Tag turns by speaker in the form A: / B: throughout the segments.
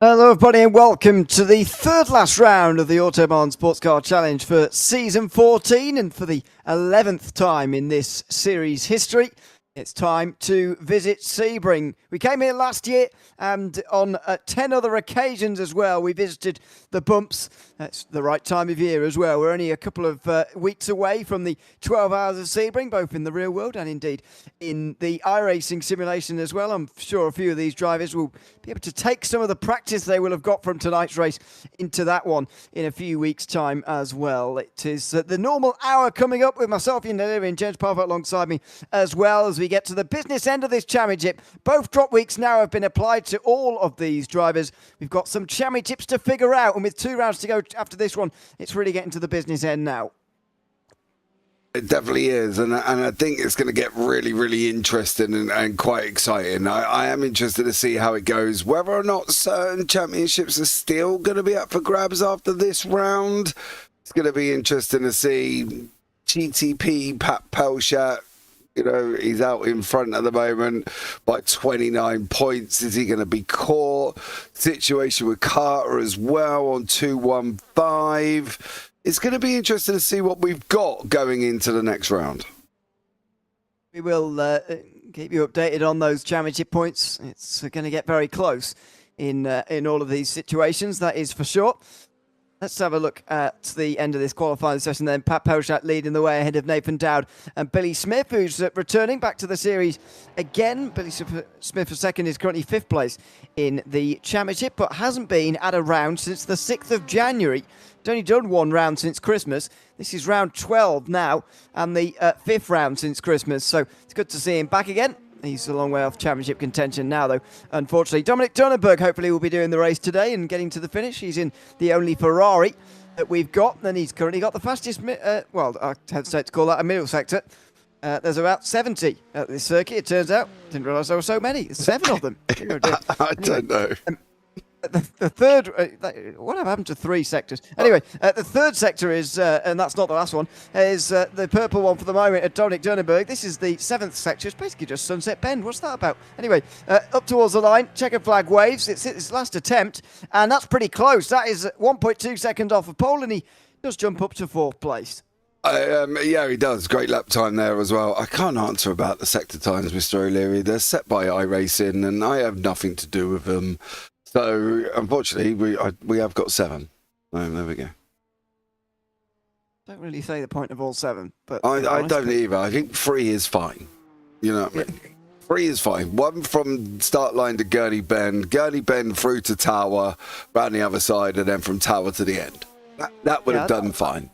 A: Hello everybody and welcome to the third last round of the Autobahn Sportscar Challenge for Season 14, and for the 11th time in this series history, it's time to visit Sebring. We came here last year and on 10 other occasions as well. We visited the bumps. It's the right time of year as well. We're only a couple of weeks away from the 12 hours of Sebring, both in the real world and indeed in the iRacing simulation as well. I'm sure a few of these drivers will be able to take some of the practice they will have got from tonight's race into that one in a few weeks' time as well. It is the normal hour coming up with myself, Ewan, and James Parfitt alongside me, as well as we get to the business end of this championship. Both drop weeks now have been applied to all of these drivers. We've got some championships to figure out, and with 2 rounds to go after this one, it's really getting to the business end now.
B: It definitely is, and I think it's going to get really, really interesting and quite exciting. I am interested to see how it goes, whether or not certain championships are still going to be up for grabs after this round. It's going to be interesting to see GTP, Pat Pelchat. You know, he's out in front at the moment by 29 points. Is he going to be caught? Situation with Carter as well on 215. It's going to be interesting to see what we've got going into the next round.
A: We will keep you updated on those championship points. It's going to get very close in all of these situations, that is for sure. Let's have a look at the end of this qualifying session then. Pat Pelchat leading the way ahead of Nathan Dowd and Billy Smith, who's returning back to the series again. Billy Smith for second is currently 5th place in the championship, but hasn't been at a round since the 6th of January. He's only done 1 round since Christmas. This is round 12 now, and the 5th round since Christmas. So it's good to see him back again. He's a long way off championship contention now, though, unfortunately. Dominic Dunneberg hopefully will be doing the race today and getting to the finish. He's in the only Ferrari that we've got, and he's currently got the fastest, well, I hesitate to call that a middle sector. There's about 70 at this circuit, it turns out. Didn't realise there were so many. There's 7 of them.
B: I don't know.
A: The third, what happened to 3 sectors? Anyway, the third sector is, and that's not the last one, is the purple one for the moment at Dominic Dunneberg. This is the 7th sector. It's basically just Sunset Bend. What's that about? Anyway, up towards the line, checkered flag waves. It's his last attempt, and that's pretty close. That is 1.2 seconds off of pole, and he does jump up to 4th place.
B: Yeah, he does. Great lap time there as well. I can't answer about the sector times, Mr. O'Leary. They're set by iRacing, and I have nothing to do with them. So, unfortunately, we have got 7. There we go.
A: Don't really say the point of all 7, but
B: I don't either. I think 3 is fine. You know what I mean? 3 is fine. 1 from start line to Gurney Bend through to Tower, round the other side, and then from Tower to the end. That would have done fine.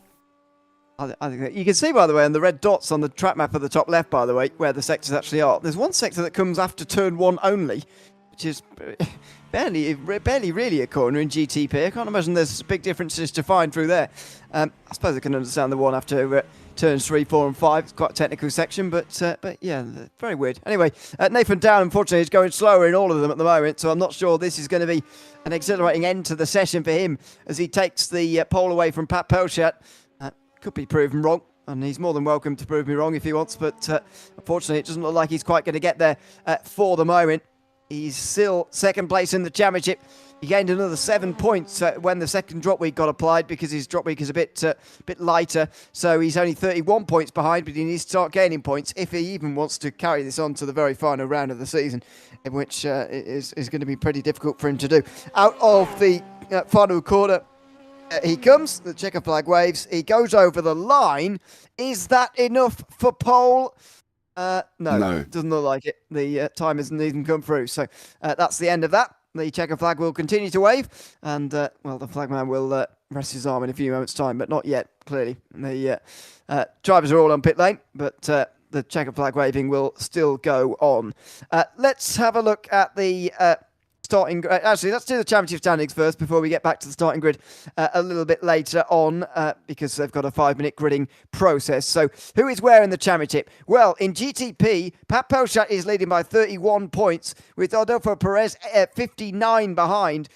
A: I think that you can see, by the way, on the red dots on the track map at the top left, by the way, where the sectors actually are. There's one sector that comes after turn 1 only, which is barely really a corner in GTP. I can't imagine there's big differences to find through there. I suppose I can understand the one after turns 3, 4 and 5. It's quite a technical section, but yeah, very weird. Anyway, Nathan Dowd, unfortunately, is going slower in all of them at the moment, so I'm not sure this is going to be an exhilarating end to the session for him as he takes the pole away from Pat Pelchat. Could be proven wrong, and he's more than welcome to prove me wrong if he wants, but unfortunately, it doesn't look like he's quite going to get there for the moment. He's still 2nd place in the championship. He gained another 7 points when the second drop week got applied, because his drop week is a bit lighter. So he's only 31 points behind, but he needs to start gaining points if he even wants to carry this on to the very final round of the season, in which is going to be pretty difficult for him to do. Out of the final quarter, he comes. The checker flag waves. He goes over the line. Is that enough for pole? No, doesn't look like it. The time hasn't even come through. So that's the end of that. The checker flag will continue to wave, and well, the flagman will rest his arm in a few moments' time, but not yet, clearly. The drivers are all on pit lane, but the checker flag waving will still go on. Let's have a look at the starting. Actually, let's do the championship standings first before we get back to the starting grid a little bit later on, because they've got a 5-minute gridding process. So, who is where in the championship? Well, in GTP, Pat Pelchat is leading by 31 points, with Adolfo Perez at 59 behind.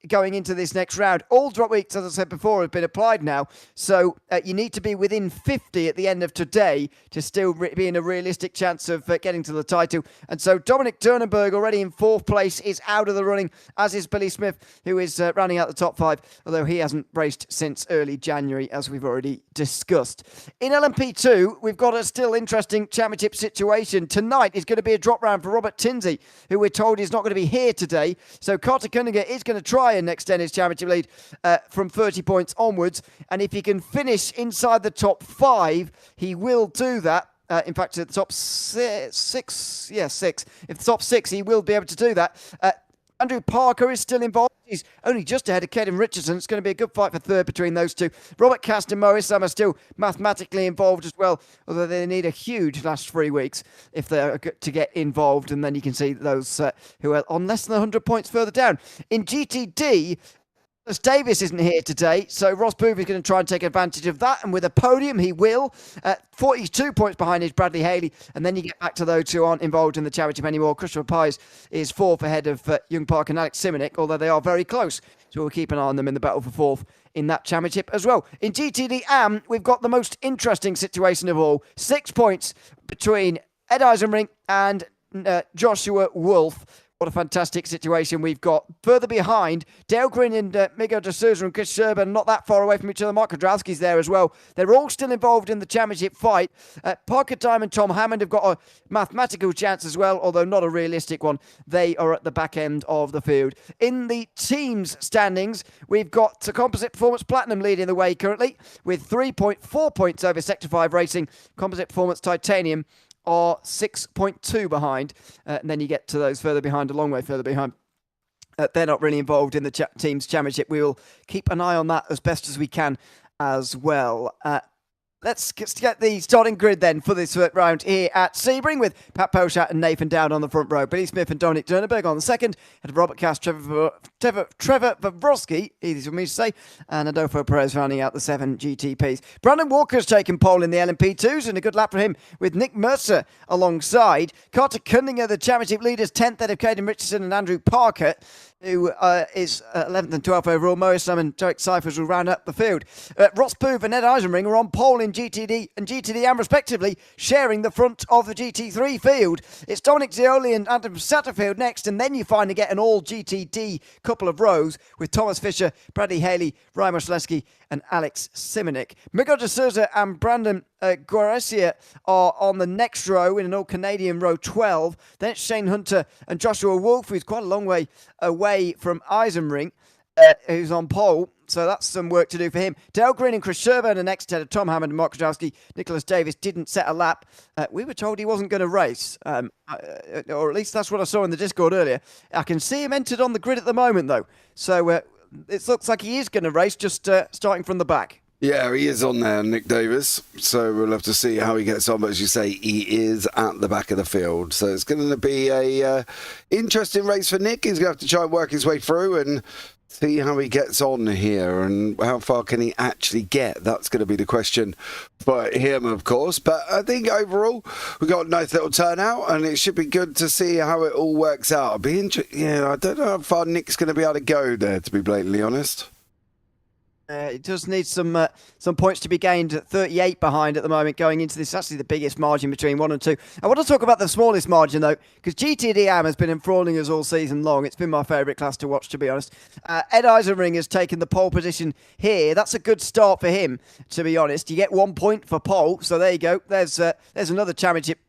A: going into this next round. All drop weeks, as I said before, have been applied now. So you need to be within 50 at the end of today to still be in a realistic chance of getting to the title. And so Dominic Durnenberg, already in 4th place, is out of the running, as is Billy Smith, who is rounding out the top 5, although he hasn't raced since early January, as we've already discussed. In LMP2, we've got a still interesting championship situation. Tonight is going to be a drop round for Robert Tinsey, who we're told is not going to be here today. So Carter Cunningham is going to try and extend his championship lead from 30 points onwards. And if he can finish inside the top 5, he will do that. In fact, at the top six. If the top 6, he will be able to do that. Andrew Parker is still involved. He's only just ahead of Caden Richardson. It's going to be a good fight for third between those two. Robert Cast and Mo Issam are still mathematically involved as well, although they need a huge last 3 weeks if they're to get involved. And then you can see those who are on less than 100 points further down. In GTD, Davis isn't here today, so Ross Booth is going to try and take advantage of that, and with a podium, he will. 42 points behind is Bradley Haley, and then you get back to those who aren't involved in the championship anymore. Christopher Pies is 4th ahead of Young Park and Alex Simonik, although they are very close, so we'll keep an eye on them in the battle for 4th in that championship as well. In GTD AM, we've got the most interesting situation of all. 6 points between Ed Eisenring and Joshua Wolf. What a fantastic situation we've got. Further behind, Dale Green and Miguel de Souza and Chris Sherburn, not that far away from each other. Mark Kudrowski's there as well. They're all still involved in the championship fight. Parker Time and Tom Hammond have got a mathematical chance as well, although not a realistic one. They are at the back end of the field. In the teams standings, we've got Composite Performance Platinum leading the way currently with 3.4 points over Sector 5 Racing. Composite Performance Titanium are 6.2 behind. And then you get to those further behind, a long way further behind. They're not really involved in the team's championship. We will keep an eye on that as best as we can as well. Let's get the starting grid then for this round here at Sebring with Pat Poshat and Nathan Dowd on the front row. Billy Smith and Dominic Durnenberg on the second. And Robert Cast, Trevor Vavrovsky, easy for me to say, and Adolfo Perez rounding out the 7 GTPs. Brandon Walker's taken pole in the LMP2s, and a good lap for him with Nick Mercer alongside. Carter Cunningham, the championship leaders, 10th ahead of Caden Richardson and Andrew Parker, who is 11th and 12th overall. Mo Issam and Derek Cyphers will round up the field. Ross Poove and Ed Eisenring are on pole in GTD and GTD-AM respectively, sharing the front of the GT3 field. It's Dominic Zioli and Adam Satterfield next, and then you finally get an all GTD couple of rows with Thomas Fisher, Bradley Haley, Ryan Moshleski and Alex Simonik. Miguel de Souza and Brandon Guarecia are on the next row in an all-Canadian row 12. Then it's Shane Hunter and Joshua Wolf, who's quite a long way away from Eisenring, who's on pole. So that's some work to do for him. Dale Green and Chris Sherburn are next ahead of Tom Hammond and Mark Kudrowski. Nicholas Davis didn't set a lap. We were told he wasn't going to race, or at least that's what I saw in the Discord earlier. I can see him entered on the grid at the moment, though. So it looks like he is going to race, just starting from the back.
B: Yeah, he is on there, Nick Davis. So we'll have to see how he gets on. But as you say, he is at the back of the field. So it's going to be a interesting race for Nick. He's going to have to try and work his way through and see how he gets on here and how far can he actually get. That's going to be the question for him, of course. But I think overall, we got a nice little turnout and it should be good to see how it all works out. I don't know how far Nick's going to be able to go there, to be blatantly honest.
A: It does need some points to be gained. 38 behind at the moment going into this. Actually, the biggest margin between 1 and 2. I want to talk about the smallest margin, though, because GTD-AM has been enthralling us all season long. It's been my favourite class to watch, to be honest. Ed Eisenring has taken the pole position here. That's a good start for him, to be honest. You get 1 point for pole, so there you go. There's another championship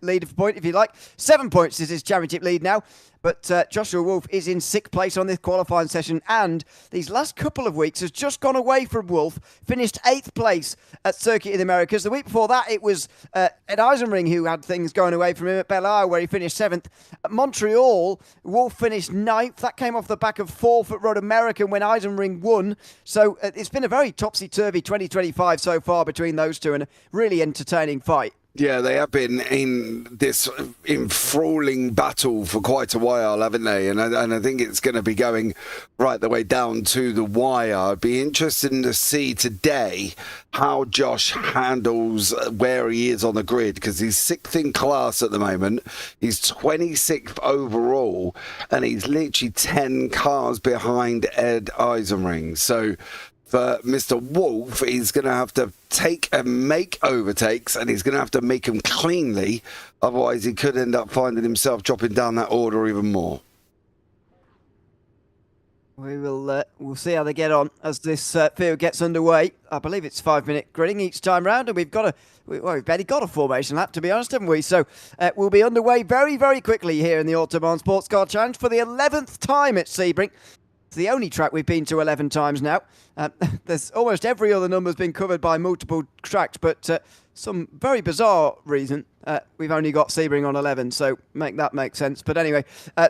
A: leader for point, if you like. 7 points is his championship lead now. But Joshua Wolf is in 6th place on this qualifying session, and these last couple of weeks has just gone away from Wolf, finished 8th place at Circuit of the Americas. The week before that, it was Ed Eisenring who had things going away from him at Belle Isle, where he finished 7th. At Montreal, Wolf finished 9th. That came off the back of 4th at Road American when Eisenring won. So it's been a very topsy-turvy 2025 so far between those two, and a really entertaining fight.
B: Yeah, they have been in this enthralling battle for quite a while, haven't they? And I think it's going to be going right the way down to the wire. I'd be interested to see today how Josh handles where he is on the grid, because he's 6th in class at the moment. He's 26th overall, and he's literally 10 cars behind Ed Eisenring. So for Mr. Wolf, he's going to have to take and make overtakes, and he's going to have to make them cleanly. Otherwise, he could end up finding himself dropping down that order even more.
A: We'll see how they get on as this field gets underway. I believe it's 5-minute gridding each time round, and we've barely got a formation lap, to be honest, haven't we? So we'll be underway very, very quickly here in the Autobahn Sportscar Challenge for the 11th time at Sebring. It's the only track we've been to 11 times now. There's almost every other number's been covered by multiple tracks, but some very bizarre reason we've only got Sebring on 11, so make that make sense. But anyway,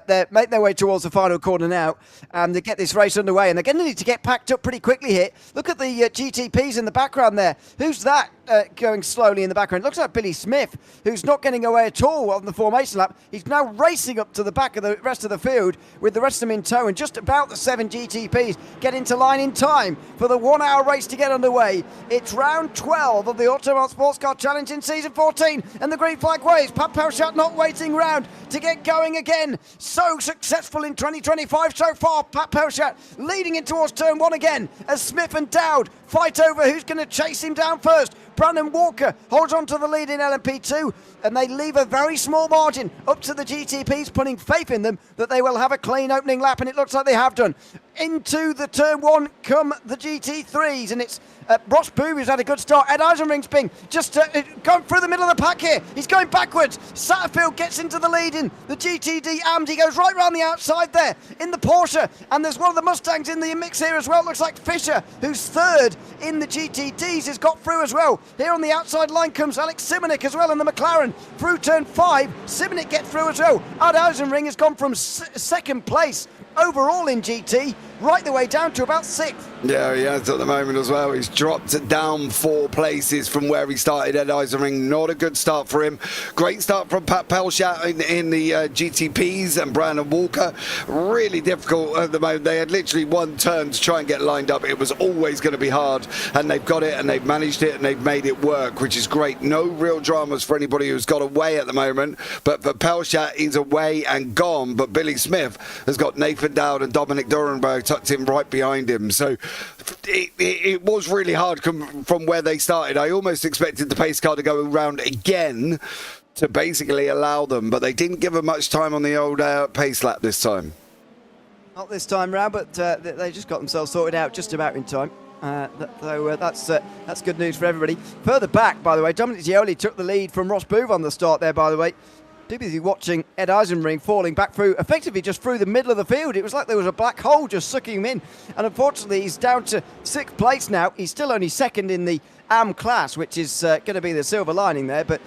A: they make their way towards the final corner now, and they get this race underway, and they're going to need to get packed up pretty quickly here. Look at the GTPs in the background there. Who's that going slowly in the background? It looks like Billy Smith, who's not getting away at all on the formation lap. He's now racing up to the back of the rest of the field with the rest of them in tow, and just about the 7 GTPs get into line in time for the 1-hour race to get underway. It's round 12 of the Autobahn Sportscar Challenge in season 14, and the green flag waves. Pat Pelchat not waiting round to get going again. So successful in 2025 so far. Pat Pelchat leading in towards turn 1 again as Smith and Dowd fight over who's going to chase him down first. Brandon Walker holds on to the lead in LMP2, and they leave a very small margin up to the GTPs, putting faith in them that they will have a clean opening lap, and it looks like they have done. Into the turn 1 come the GT3s, and it's Ross Boob who's had a good start. Ed Eisenring's being just going through the middle of the pack here. He's going backwards. Satterfield gets into the lead in the GTD AMD. He goes right round the outside there in the Porsche, and there's one of the Mustangs in the mix here as well. It looks like Fisher, who's third in the GTDs, has got through as well. Here on the outside line comes Alex Simonik as well in the McLaren. Through turn 5, Simonik gets through as well. Ed Eisenring has gone from second place overall in GT right the way down to about 6th.
B: Yeah, he has at the moment as well. He's dropped down 4 places from where he started. Ed Eisenring, not a good start for him. Great start from Pat Pelchat in the GTPs, and Brandon Walker. Really difficult at the moment. They had literally 1 turn to try and get lined up. It was always going to be hard, and they've got it, and they've managed it, and they've made it work, which is great. No real dramas for anybody who's got away at the moment, but for Pelchat, he's away and gone. But Billy Smith has got Nathan Dowd and Dominic Durenberg tucked in right behind him. So it was really hard from where they started. I almost expected the pace car to go around again to basically allow them, but they didn't give them much time on the old pace lap this time.
A: Not this time round, but they just got themselves sorted out just about in time. So that's good news for everybody. Further back, by the way, Dominic Gioli took the lead from Ross Booth on the start there, by the way. Too busy watching Ed Eisenring falling back through, effectively just through the middle of the field. It was like there was a black hole just sucking him in. And unfortunately, he's down to 6th place now. He's still only 2nd in the AM class, which is going to be the silver lining there. But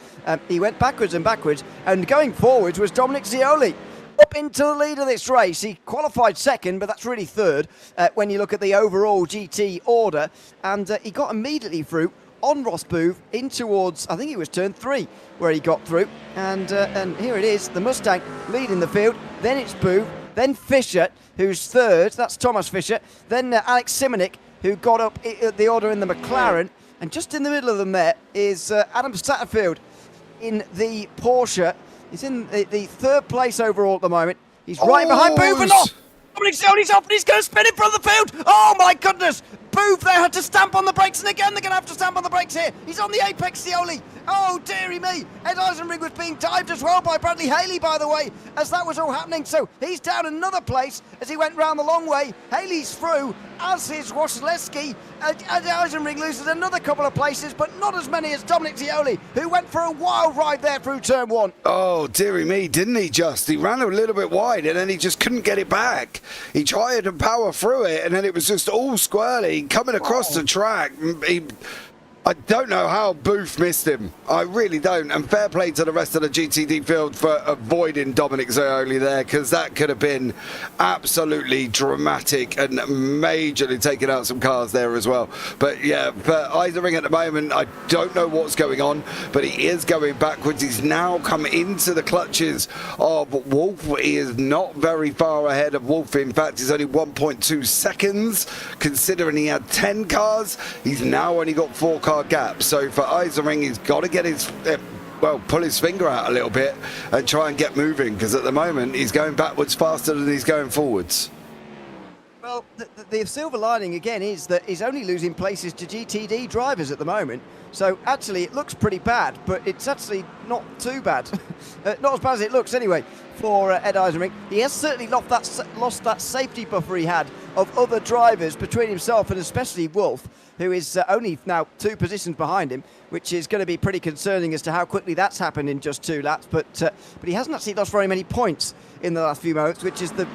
A: he went backwards and backwards. And going forwards was Dominic Gioli. Up into the lead of this race. He qualified 2nd, but that's really 3rd when you look at the overall GT order. And he got immediately through on Ross Booth in towards, I think it was turn 3 where he got through. And here it is, the Mustang leading the field. Then it's Booth, then Fisher, who's 3rd. That's Thomas Fisher. Then Alex Simonik, who got up the order in the McLaren. And just in the middle of them there is Adam Satterfield in the Porsche. He's in the 3rd place overall at the moment. He's right behind Booth and off. Dominic Gioli's off and he's going to spin in front of the field. Oh my goodness. Booth there had to stamp on the brakes, and again they're going to have to stamp on the brakes here. He's on the apex, Gioli. Oh dearie me. Ed Eisenring was being dived as well by Bradley Haley, by the way, as that was all happening. So he's down another place as he went round the long way. Haley's through, as is Wasilewski. Ed Eisenring loses another couple of places, but not as many as Dominic Gioli, who went for a wild ride there through turn 1.
B: Oh, dearie me, didn't he just? He ran a little bit wide, and then he just couldn't get it back. He tried to power through it, and then it was just all squirrely, coming across the track. I don't know how Booth missed him. I really don't. And fair play to the rest of the GTD field for avoiding Dominic Zaioli there, because that could have been absolutely dramatic and majorly taken out some cars there as well. But yeah, for Isering at the moment, I don't know what's going on, but he is going backwards. He's now come into the clutches of Wolf. He is not very far ahead of Wolf. In fact, he's only 1.2 seconds, considering he had 10 cars. He's now only got 4 car gap. So for Isering, he's got to get his pull his finger out a little bit and try and get moving, because at the moment he's going backwards faster than he's going forwards.
A: Well, the silver lining again is that he's only losing places to GTD drivers at the moment. So actually it looks pretty bad, but it's actually not too bad. Not as bad as it looks anyway for Ed Isering. He has certainly lost that safety buffer he had of other drivers between himself and especially Wolf, who is only now 2 positions behind him, which is going to be pretty concerning as to how quickly that's happened in just 2 laps. But he hasn't actually lost very many points in the last few moments, which is the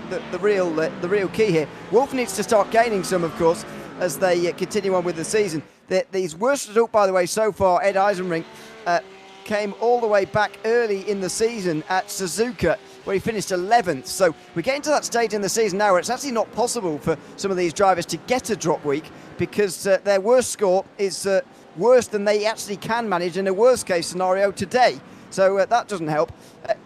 A: real key here. Wolf needs to start gaining some, of course, as they continue on with the season. His worst result, by the way, so far, Ed Isering, came all the way back early in the season at Suzuka, where he finished 11th. So we're getting to that stage in the season now where it's actually not possible for some of these drivers to get a drop week, because their worst score is worse than they actually can manage in a worst case scenario today. So that doesn't help.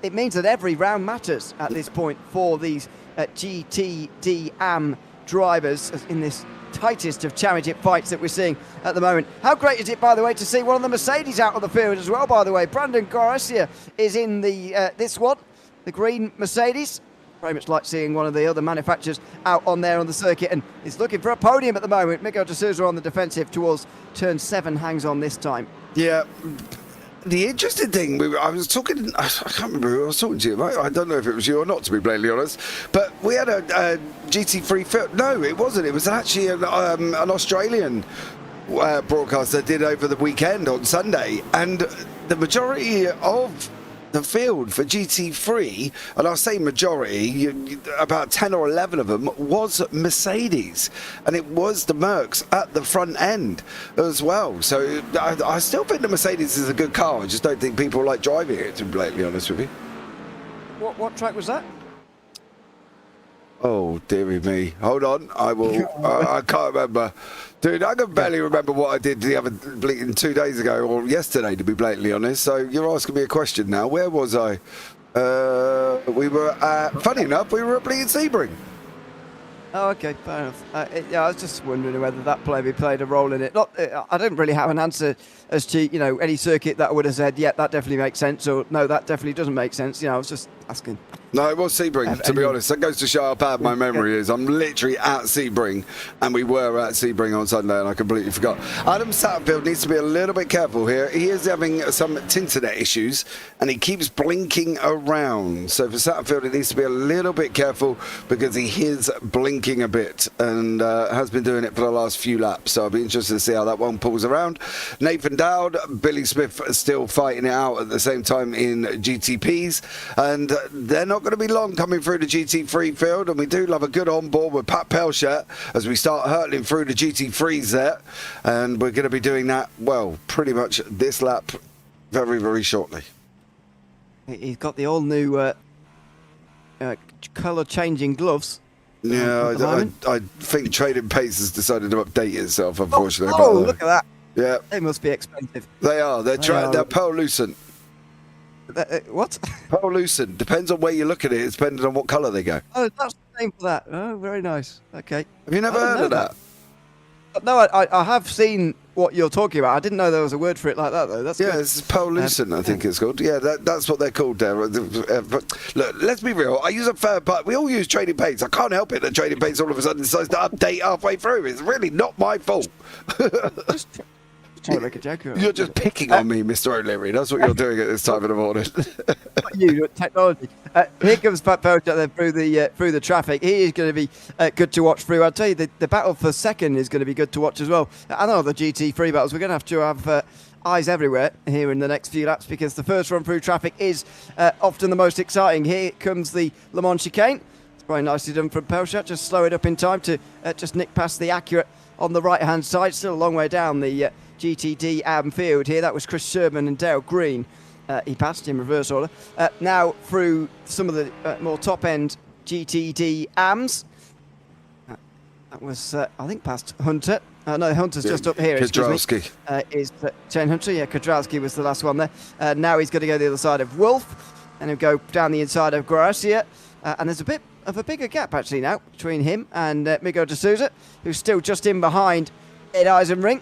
A: It means that every round matters at this point for these GTD AM drivers in this tightest of championship fights that we're seeing at the moment. How great is it, by the way, to see one of the Mercedes out of the field as well, by the way. Brandon Garcia is in the this one, the green Mercedes. Very much like seeing one of the other manufacturers out on there on the circuit, and is looking for a podium at the moment. Miguel de Souza on the defensive towards turn 7, hangs on this time. Yeah.
B: The interesting thing, I was talking, I can't remember who I was talking to. I don't know if it was you or not, to be blatantly honest, but we had a GT3 film. No, it wasn't. It was actually an Australian broadcast that did over the weekend on Sunday, and the majority of the field for GT3, and I'll say majority, about 10 or 11 of them, was Mercedes, and it was the Mercs at the front end as well. So I still think the Mercedes is a good car. I just don't think people like driving it, to be blatantly honest with you.
A: What track was that?
B: Oh, dearie me. Hold on. I will. I can't remember. Dude, I can barely remember what I did the other 2 days ago, or yesterday, to be blatantly honest. So you're asking me a question now. Where was I? We were at, funny enough, we were at bleeding Sebring.
A: Oh, okay, fair enough. Yeah, I was just wondering whether that maybe played a role in it. I don't really have an answer as to, any circuit that would have said, yeah, that definitely makes sense, or no, that definitely doesn't make sense. I was just asking.
B: No, it was Sebring, to be honest. That goes to show how bad my memory is. I'm literally at Sebring, and we were at Sebring on Sunday, and I completely forgot. Adam Satterfield needs to be a little bit careful here. He is having some internet issues, and he keeps blinking around. So for Satterfield, he needs to be a little bit careful, because he is blinking a bit, and has been doing it for the last few laps. So I'll be interested to see how that one pulls around. Nathan Dowd, Billy Smith are still fighting it out at the same time in GTPs, and they're not going to be long coming through the GT3 field, and we do love a good on-board with Pat Pelchat as we start hurtling through the GT3s there, and we're going to be doing that, well, pretty much this lap very, very shortly.
A: He's got the all-new colour-changing gloves.
B: Yeah, I think Trading Pace has decided to update itself, unfortunately.
A: Oh, look at that.
B: Yeah.
A: They must be expensive.
B: They are. They're pearl-lucent.
A: What?
B: Pearl-lucent. Depends on where you look at it. It's depending on what colour they go.
A: Oh, that's the same for that. Oh, very nice. Okay.
B: Have you never heard of that?
A: No, I have seen what you're talking about. I didn't know there was a word for it like that, though. That's good.
B: It's pearl-lucent, I think it's called. Yeah, that's what they're called there. Look, let's be real. I use a third party. We all use Trading Paints. I can't help it that Trading Paints all of a sudden decides to update halfway through. It's really not my fault.
A: Just trying to make a joke.
B: You're just picking on me, Mr. O'Leary. That's what you're doing at this time of the morning.
A: You, technology. Here comes Pat Pelchat then through the traffic. He is going to be good to watch through. I'll tell you, the battle for second is going to be good to watch as well. I know the GT3 battles. We're going to have eyes everywhere here in the next few laps, because the first run through traffic is often the most exciting. Here comes the Le Mans chicane. It's very nicely done from Pelchat. Just slow it up in time to just nick past the Accurate on the right-hand side. Still a long way down the GTD Field here. That was Chris Sherman and Dale Green. He passed in reverse order. Now through some of the more top-end GTD AMs. That was, I think, past Hunter. No, Hunter's just up here.
B: Kudrowski.
A: Is Shane Hunter. Yeah, Kudrowski was the last one there. Now he's going to go the other side of Wolf, and he'll go down the inside of Gracia. And there's a bit of a bigger gap, actually, now between him and Miguel de Souza, who's still just in behind Ed Eisenring.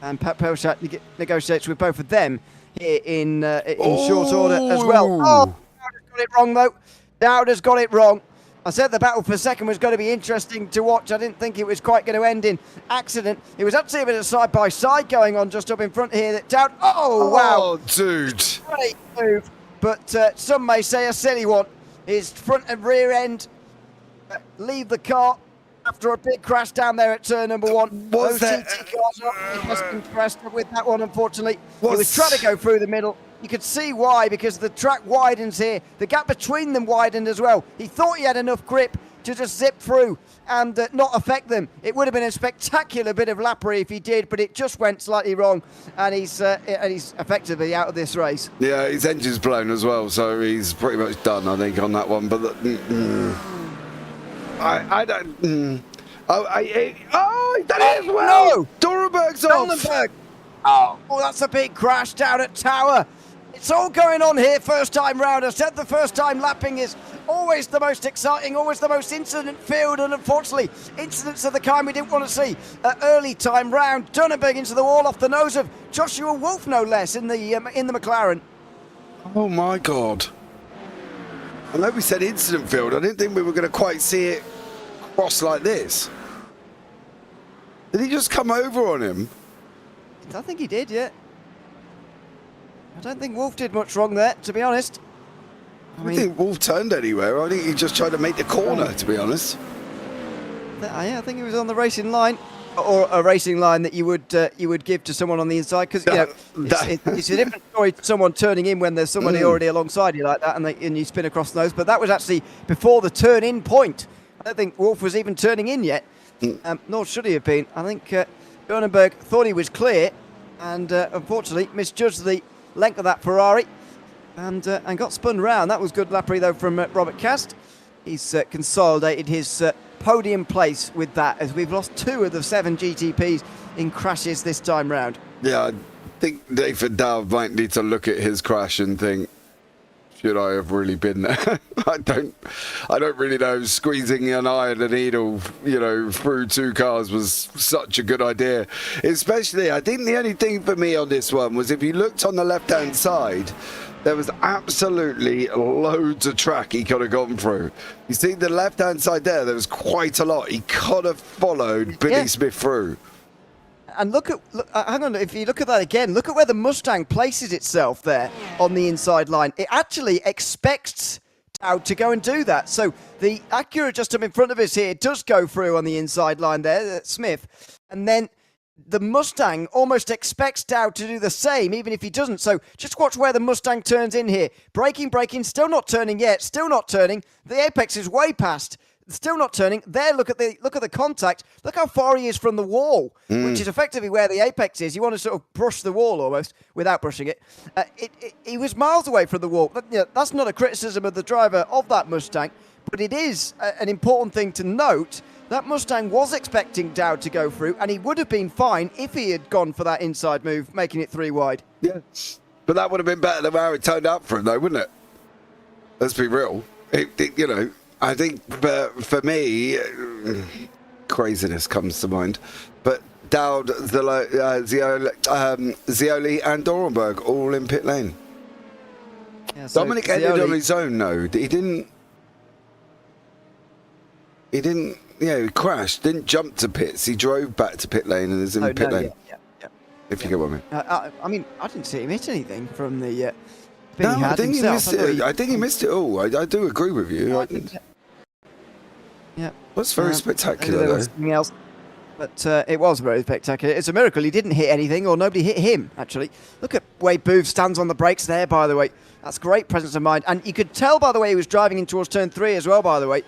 A: And Pat Pelchat negotiates with both of them here in short order as well. Oh, Dowder's got it wrong, though. Dowder's got it wrong. I said the battle for second was going to be interesting to watch. I didn't think it was quite going to end in accident. It was actually a bit of side-by-side going on just up in front here. That Dowd. Oh, wow.
B: Oh, dude.
A: Great move. But some may say a silly one. His front and rear end leave the car after a big crash down there at turn number one.
B: Was
A: Those
B: that...
A: TT cars are just impressed with that one, unfortunately. He was trying to go through the middle. You could see why, because the track widens here. The gap between them widened as well. He thought he had enough grip to just zip through and not affect them. It would have been a spectacular bit of lappery if he did, but it just went slightly wrong, and he's effectively out of this race.
B: Yeah, his engine's blown as well, so he's pretty much done, I think, on that one. But I don't. He done it as well.
A: No,
B: Dorenberg's off.
A: Oh, that's a big crash down at Tower. It's all going on here first time round. I said the first time lapping is always the most exciting, always the most incident-filled, and unfortunately, incidents of the kind we didn't want to see. Early time round, Dunneberg into the wall off the nose of Joshua Wolf, no less, in the McLaren.
B: Oh my God! I know we said incident-filled. I didn't think we were going to quite see it cross like this. Did he just come over on him?
A: I think he did, yeah. I don't think Wolf did much wrong there, to be honest.
B: I don't think Wolf turned anywhere. I think he just tried to make the corner, to be honest.
A: Yeah, I think he was on the racing line, or a racing line that you would give to someone on the inside, because it's a different story to someone turning in when there's somebody already alongside you like that, and you spin across those. But that was actually before the turn-in point. I don't think Wolf was even turning in yet, nor should he have been. I think Bernenberg thought he was clear, and unfortunately misjudged the length of that Ferrari, and got spun round. That was good lappery though from Robert Cast. He's consolidated his podium place with that, as we've lost 2 of the 7 GTPs in crashes this time round. Yeah,
B: I think David Dowd might need to look at his crash and think, should I have really been there? I don't really know. Squeezing an eye and a needle, through 2 cars was such a good idea. Especially, I think the only thing for me on this one was if you looked on the left-hand side, there was absolutely loads of track he could have gone through. You see the left-hand side there was quite a lot. He could have followed Billy Smith through.
A: And hang on, if you look at that again, look at where the Mustang places itself there on the inside line. It actually expects Dowd to go and do that. So the Acura just up in front of us here does go through on the inside line there, Smith. And then the Mustang almost expects Dowd to do the same, even if he doesn't. So just watch where the Mustang turns in here. Braking, still not turning yet, still not turning. The apex is way past. Still not turning. There, look at the contact. Look how far he is from the wall, which is effectively where the apex is. You want to sort of brush the wall almost without brushing it. He was miles away from the wall. That's not a criticism of the driver of that Mustang, but it is an important thing to note. That Mustang was expecting Dowd to go through, and he would have been fine if he had gone for that inside move, making it 3 wide.
B: Yeah, but that would have been better than how it turned out for him, though, wouldn't it? Let's be real. I think for me, craziness comes to mind. But Dowd, Zioli and Dorenberg all in pit lane. Yeah, so Dominic ended on his own, though. He didn't, he crashed, didn't jump to pits. He drove back to pit lane and is in pit lane. Yeah. If you get what I mean. I didn't see him hit anything from the spin he had himself. I think he missed it all. I do agree with you. Yeah. That's very spectacular, though.
A: Something else. But it was very spectacular. It's a miracle he didn't hit anything, or nobody hit him, actually. Look at Wade Booth stands on the brakes there, by the way. That's great presence of mind. And you could tell, by the way, he was driving in towards turn 3 as well, by the way.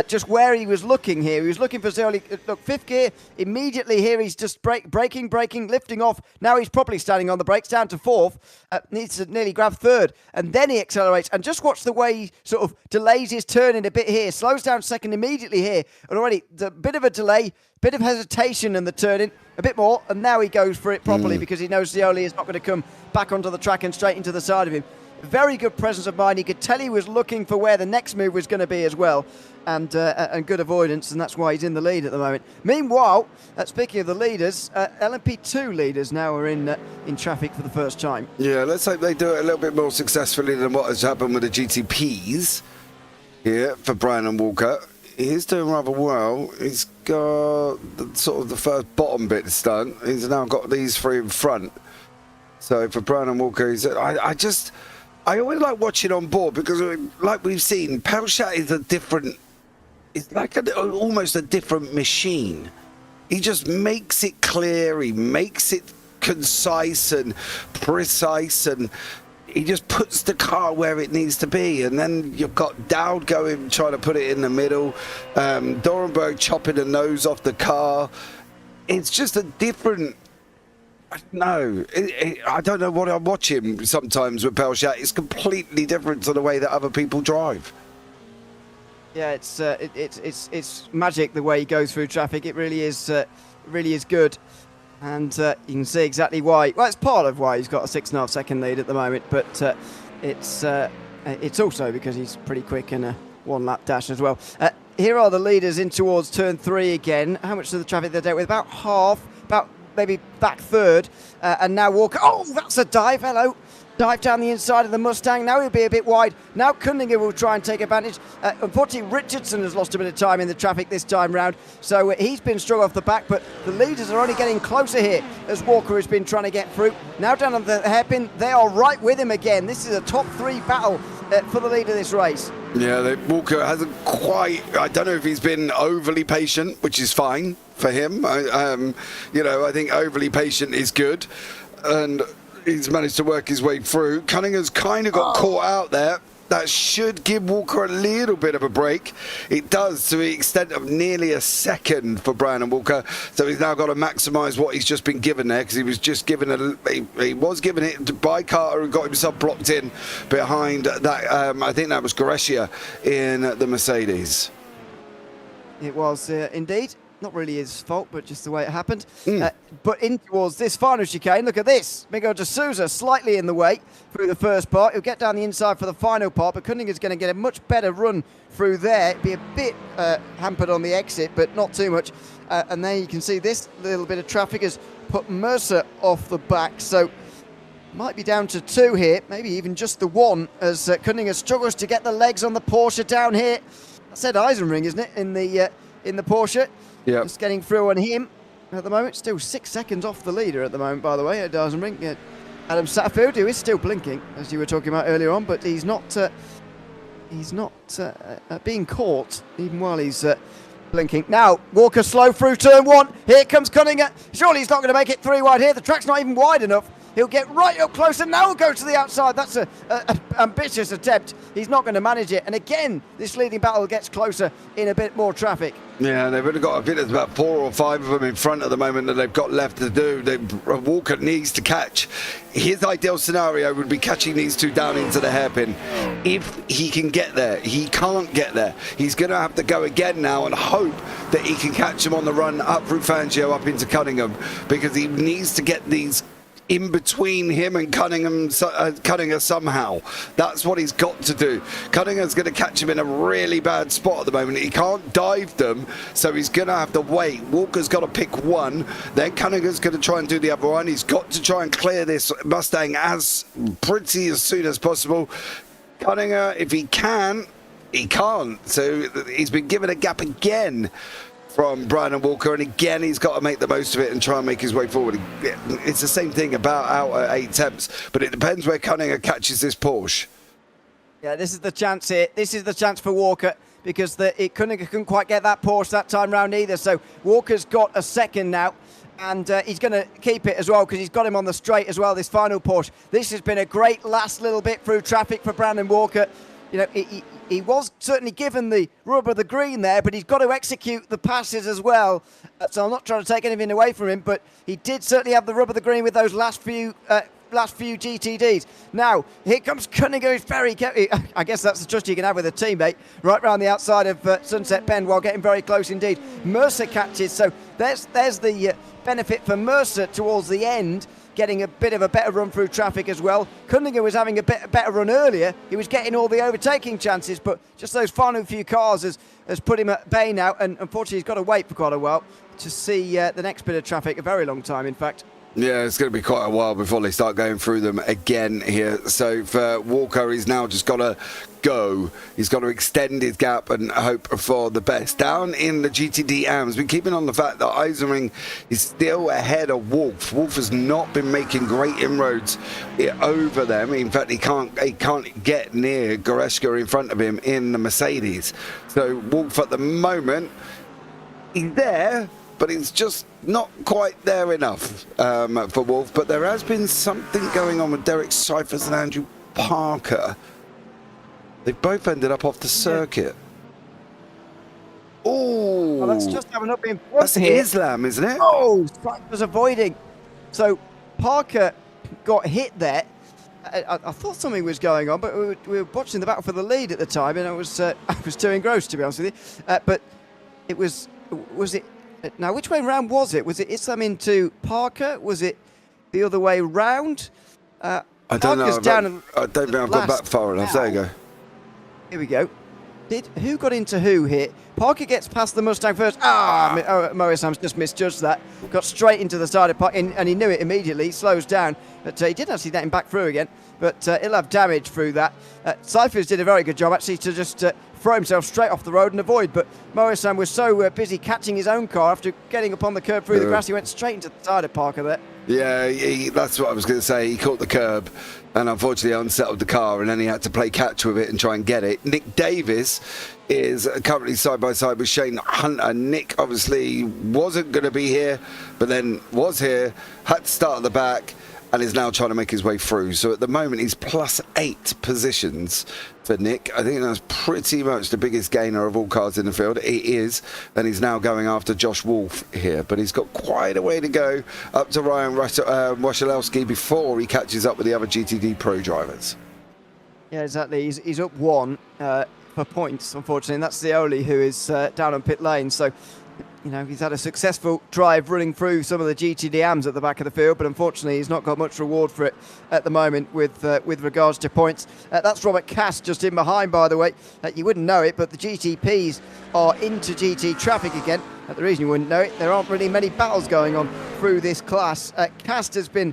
A: Just where he was looking here. He was looking for Zerli. Look, 5th gear. Immediately here, he's just braking, lifting off. Now he's probably standing on the brakes, down to 4th. Needs to nearly grab 3rd. And then he accelerates. And just watch the way he sort of delays his turn in a bit here. Slows down 2nd immediately here. And already, a bit of a delay, bit of hesitation in the turning. A bit more. And now he goes for it properly because he knows Zerli is not going to come back onto the track and straight into the side of him. Very good presence of mind. He could tell he was looking for where the next move was going to be as well, and good avoidance, and that's why he's in the lead at the moment. Meanwhile, speaking of the leaders, LMP2 leaders now are in traffic for the first time.
B: Yeah, let's hope they do it a little bit more successfully than what has happened with the GTPs here for Brian and Walker. He's doing rather well. He's got the first bottom bit done. He's now got these 3 in front. So for Brian and Walker, I always like watching on board because, like we've seen, Parfitt is it's like almost a different machine. He just makes it clear, he makes it concise and precise, and he just puts the car where it needs to be. And then you've got Dowd going, trying to put it in the middle, Dorenberg chopping the nose off the car. It's just a different... No, I don't know what I'm watching sometimes with Parfitt. It's completely different to the way that other people drive.
A: Yeah, it's magic the way he goes through traffic. It really is good, and you can see exactly why. Well, it's part of why he's got a 6.5 second lead at the moment, but it's also because he's pretty quick in a 1-lap dash as well. Here are the leaders in towards turn 3 again. How much of the traffic they're dealt with? About half. Maybe back 3rd, and now Walker. Oh, that's a dive. Hello. Dive down the inside of the Mustang. Now he'll be a bit wide. Now Cunningham will try and take advantage. Unfortunately, Richardson has lost a bit of time in the traffic this time round, so he's been strung off the back, but the leaders are only getting closer here as Walker has been trying to get through. Now down on the hairpin, they are right with him again. This is a top 3 battle for the lead of this race.
B: Yeah, Walker hasn't quite... I don't know if he's been overly patient, which is fine for him. I think overly patient is good, and he's managed to work his way through. Cunningham's kind of got caught out there. That should give Walker a little bit of a break. It does, to the extent of nearly a second for Brian and Walker. So he's now got to maximise what he's just been given there, because he was just given he was given it by Carter, who got himself blocked in behind that. I think that was Goretia in the Mercedes.
A: It was indeed. Not really his fault, but just the way it happened. But in towards this final chicane, look at this. Miguel de Souza slightly in the way through the first part. He'll get down the inside for the final part, but Cunningham's going to get a much better run through there. Be a bit hampered on the exit, but not too much. And then you can see this little bit of traffic has put Mercer off the back. So might be down to 2 here, maybe even just the 1, as Cunningham struggles to get the legs on the Porsche down here. I said Eisenring, isn't it, in the Porsche?
B: Yeah.
A: Just getting through on him at the moment. Still 6 seconds off the leader at the moment, by the way, at Eisenring. Adam Satterfield, who is still blinking, as you were talking about earlier on, but he's not being caught, even while he's blinking. Now, Walker slow through turn 1. Here comes Cunningham. Surely he's not going to make it 3 wide here. The track's not even wide enough. He'll get right up close and now he'll go to the outside. That's an ambitious attempt. He's not going to manage it. And again, this leading battle gets closer in a bit more traffic.
B: Yeah, they've only got, I think there's about 4 or 5 of them in front at the moment that they've got left to do. Walker needs to catch. His ideal scenario would be catching these 2 down into the hairpin. If he can get there, he can't get there. He's going to have to go again now and hope that he can catch them on the run up through Fangio up into Cunningham, because he needs to get these in between him and Cunningham somehow. That's what he's got to do. Cunningham's going to catch him in a really bad spot at the moment. He can't dive them, so he's going to have to wait. Walker's got to pick 1, then Cunningham's going to try and do the other one. He's got to try and clear this Mustang as soon as possible. Cunningham, if he can, he can't. So he's been given a gap again from Brian and Walker, and again he's got to make the most of it and try and make his way forward. It's the same thing about out at 8 attempts, but it depends where Cunningham catches this Porsche.
A: Yeah, this is the chance here. This is the chance for Walker, because Cunningham couldn't quite get that Porsche that time round either. So Walker's got a second now. And he's going to keep it as well because he's got him on the straight as well, this final push. This has been a great last little bit through traffic for Brandon Walker. You know, he was certainly given the rub of the green there, but he's got to execute the passes as well. So I'm not trying to take anything away from him, but he did certainly have the rub of the green with those last few GTDs. Now, here comes Cunningham, who's very careful. I guess that's the trust you can have with a teammate. Right round the outside of Sunset Bend while getting very close indeed. Mercer catches, so there's the benefit for Mercer towards the end, getting a bit of a better run through traffic as well. Cunningham was having a better run earlier. He was getting all the overtaking chances, but just those final few cars has put him at bay now, and unfortunately he's got to wait for quite a while to see the next bit of traffic, a very long time in fact.
B: Yeah, it's going to be quite a while before they start going through them again here. So for Walker, he's now just got to go. He's got to extend his gap and hope for the best. Down in the GTD AMs, we're keeping on the fact that Isering is still ahead of Wolf. Wolf has not been making great inroads over them. In fact, he can't get near Goretzka in front of him in the Mercedes. So Wolf at the moment, he's there, but it's just not quite there enough for Wolf. But there has been something going on with Derek Cyphers and Andrew Parker. They both ended up off the circuit. Oh,
A: well, let's just have an up in
B: that's Islam, isn't it?
A: Oh, Cyphers avoiding. So Parker got hit there. I thought something was going on, but we were watching the battle for the lead at the time, and I was too engrossed, to be honest with you. But it was it? Now, which way round was it? Was it Islam into Parker? Was it the other way round?
B: I don't know. I don't think I've got back far enough. There you go.
A: Here we go. Who got into who here? Parker gets past the Mustang first. Moisam's just misjudged that. Got straight into the side of Parker, and he knew it immediately. He slows down, but he didn't actually let him back through again. But he'll have damage through that. Cyphers did a very good job actually to just throw himself straight off the road and avoid. But Moisam was so busy catching his own car after getting up on the curb through the grass, he went straight into the side of Parker there.
B: Yeah, that's what I was going to say. He caught the curb and unfortunately unsettled the car, and then he had to play catch with it and try and get it. Nick Davis is currently side by side with Shane Hunter. Nick obviously wasn't going to be here, but then was here, had to start at the back, and is now trying to make his way through. So at the moment, he's +8 positions for Nick. I think that's pretty much the biggest gainer of all cars in the field. It is, and he's now going after Josh Wolf here. But he's got quite a way to go up to Ryan Wasilewski before he catches up with the other GTD Pro drivers.
A: Yeah, exactly. He's up 1 for points, unfortunately, and that's the only who is down on pit lane. So, you know, he's had a successful drive running through some of the GTDMs at the back of the field, but unfortunately he's not got much reward for it at the moment with regards to points. That's Robert Cass just in behind, by the way. You wouldn't know it, but the GTPs are into GT traffic again. The reason you wouldn't know it, there aren't really many battles going on through this class. Cass has been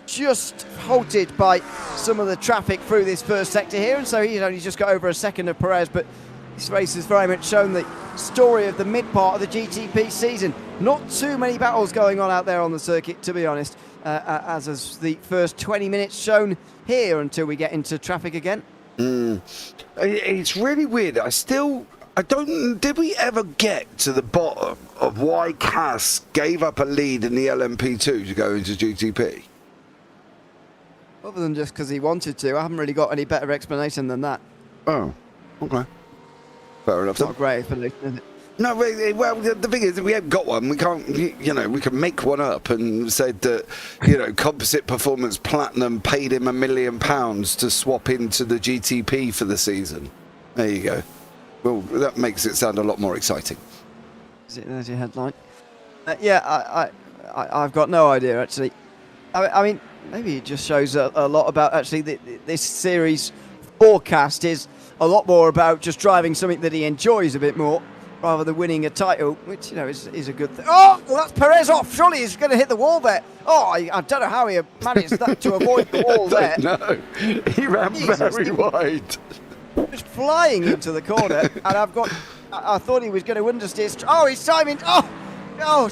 A: just halted by some of the traffic through this first sector here, and so he's only just got over a second of Perez, but this race has very much shown the story of the mid part of the GTP season. Not too many battles going on out there on the circuit, to be honest, as has the first 20 minutes shown here until we get into traffic again.
B: It's really weird. Did we ever get to the bottom of why Cass gave up a lead in the LMP2 to go into GTP?
A: Other than just because he wanted to, I haven't really got any better explanation than that.
B: Oh, okay. Fair enough.
A: Not a great explanation, is it?
B: No, well, the thing is, we haven't got one. We can't, we can make one up and said that, Composite Performance Platinum paid him £1 million to swap into the GTP for the season. There you go. Well, that makes it sound a lot more exciting.
A: There's your headline. I've got no idea, actually. I mean, maybe it just shows a lot about, actually, this series forecast is a lot more about just driving something that he enjoys a bit more, rather than winning a title, which, is a good thing. Oh, well, that's Perez off. Surely he's going to hit the wall there. Oh, I don't know how he managed that to avoid the wall there.
B: No, he ran very wide.
A: Just flying into the corner, and I thought he was going to understeer. Oh, he's timing. Oh,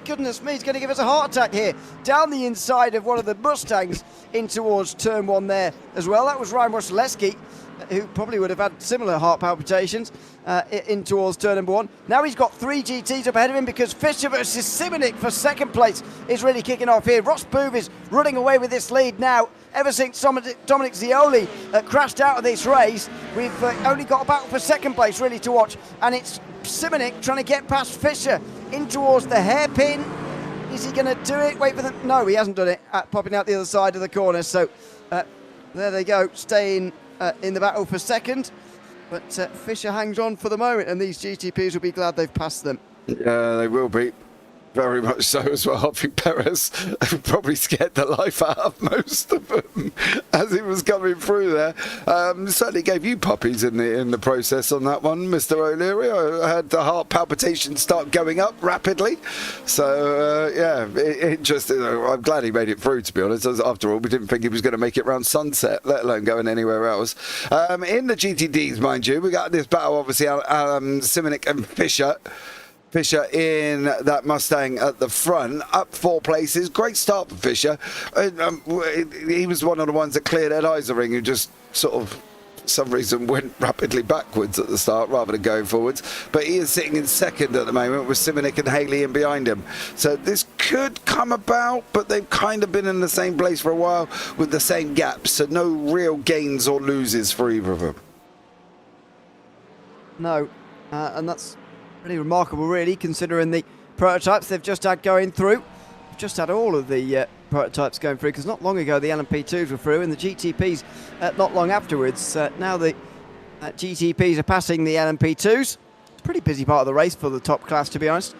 A: goodness me, he's going to give us a heart attack here. Down the inside of one of the Mustangs in towards turn 1 there as well. That was Ryan Wasilewski. who probably would have had similar heart palpitations in towards turn number 1. Now he's got 3 GTs up ahead of him because Fisher versus Simonik for second place is really kicking off here. Ross Poov is running away with this lead now. Ever since Dominic Zioli crashed out of this race, we've only got a battle for second place really to watch, and it's Simonik trying to get past Fisher in towards the hairpin. Is he going to do it? Wait for the... No, he hasn't done it. Popping out the other side of the corner. So there they go, staying in the battle for second. But Fisher hangs on for the moment, and these GTPs will be glad they've passed them.
B: Yeah, they will be. Very much so as well. I think Perez probably scared the life out of most of them as he was coming through there. Certainly gave you puppies in the process on that one, Mr. O'Leary. I had the heart palpitations start going up rapidly. So, yeah, interesting. I'm glad he made it through, to be honest. After all, we didn't think he was going to make it round sunset, let alone going anywhere else. In the GTDs, mind you, we got this battle, obviously, Simonik and Fisher. Fisher in that Mustang at the front, up 4 places. Great start for Fisher. He was one of the ones that cleared Ed Isering, who just sort of, for some reason, went rapidly backwards at the start rather than going forwards. But he is sitting in second at the moment with Simonik and Haley in behind him. So this could come about, but they've kind of been in the same place for a while with the same gaps. So no real gains or loses for either of them.
A: No, and that's pretty remarkable, really, considering the prototypes they've just had going through. They've just had all of the prototypes going through, because not long ago the LMP2s were through and the GTPs not long afterwards. Now the GTPs are passing the LMP2s. It's a pretty busy part of the race for the top class, to be honest.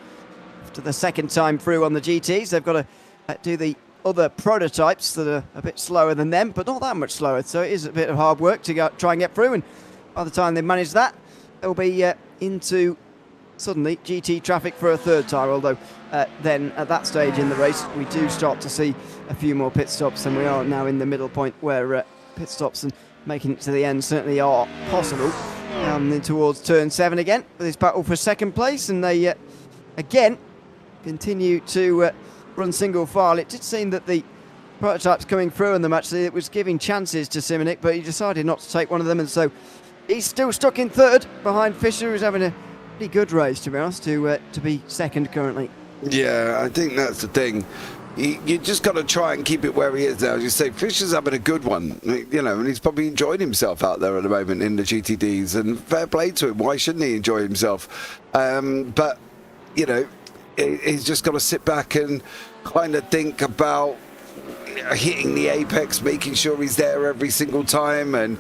A: After the second time through on the GTs, they've got to do the other prototypes that are a bit slower than them, but not that much slower. So it is a bit of hard work to try and get through, and by the time they manage that, they'll be into suddenly GT traffic for a third time, although then at that stage in the race we do start to see a few more pit stops, and we are now in the middle point where pit stops and making it to the end certainly are possible. In towards turn 7 again with this battle for second place, and they again continue to run single file. It did seem that the prototypes coming through in them, actually, it was giving chances to Simonik, but he decided not to take one of them, and so he's still stuck in third behind Fisher, who's having a pretty good race, to be honest, to be second currently.
B: Yeah, I think that's the thing. You just got to try and keep it where he is now. As you say, Fisher's having a good one, and he's probably enjoying himself out there at the moment in the GTDs, and fair play to him. Why shouldn't he enjoy himself? But, he's just got to sit back and kind of think about hitting the apex, making sure he's there every single time, and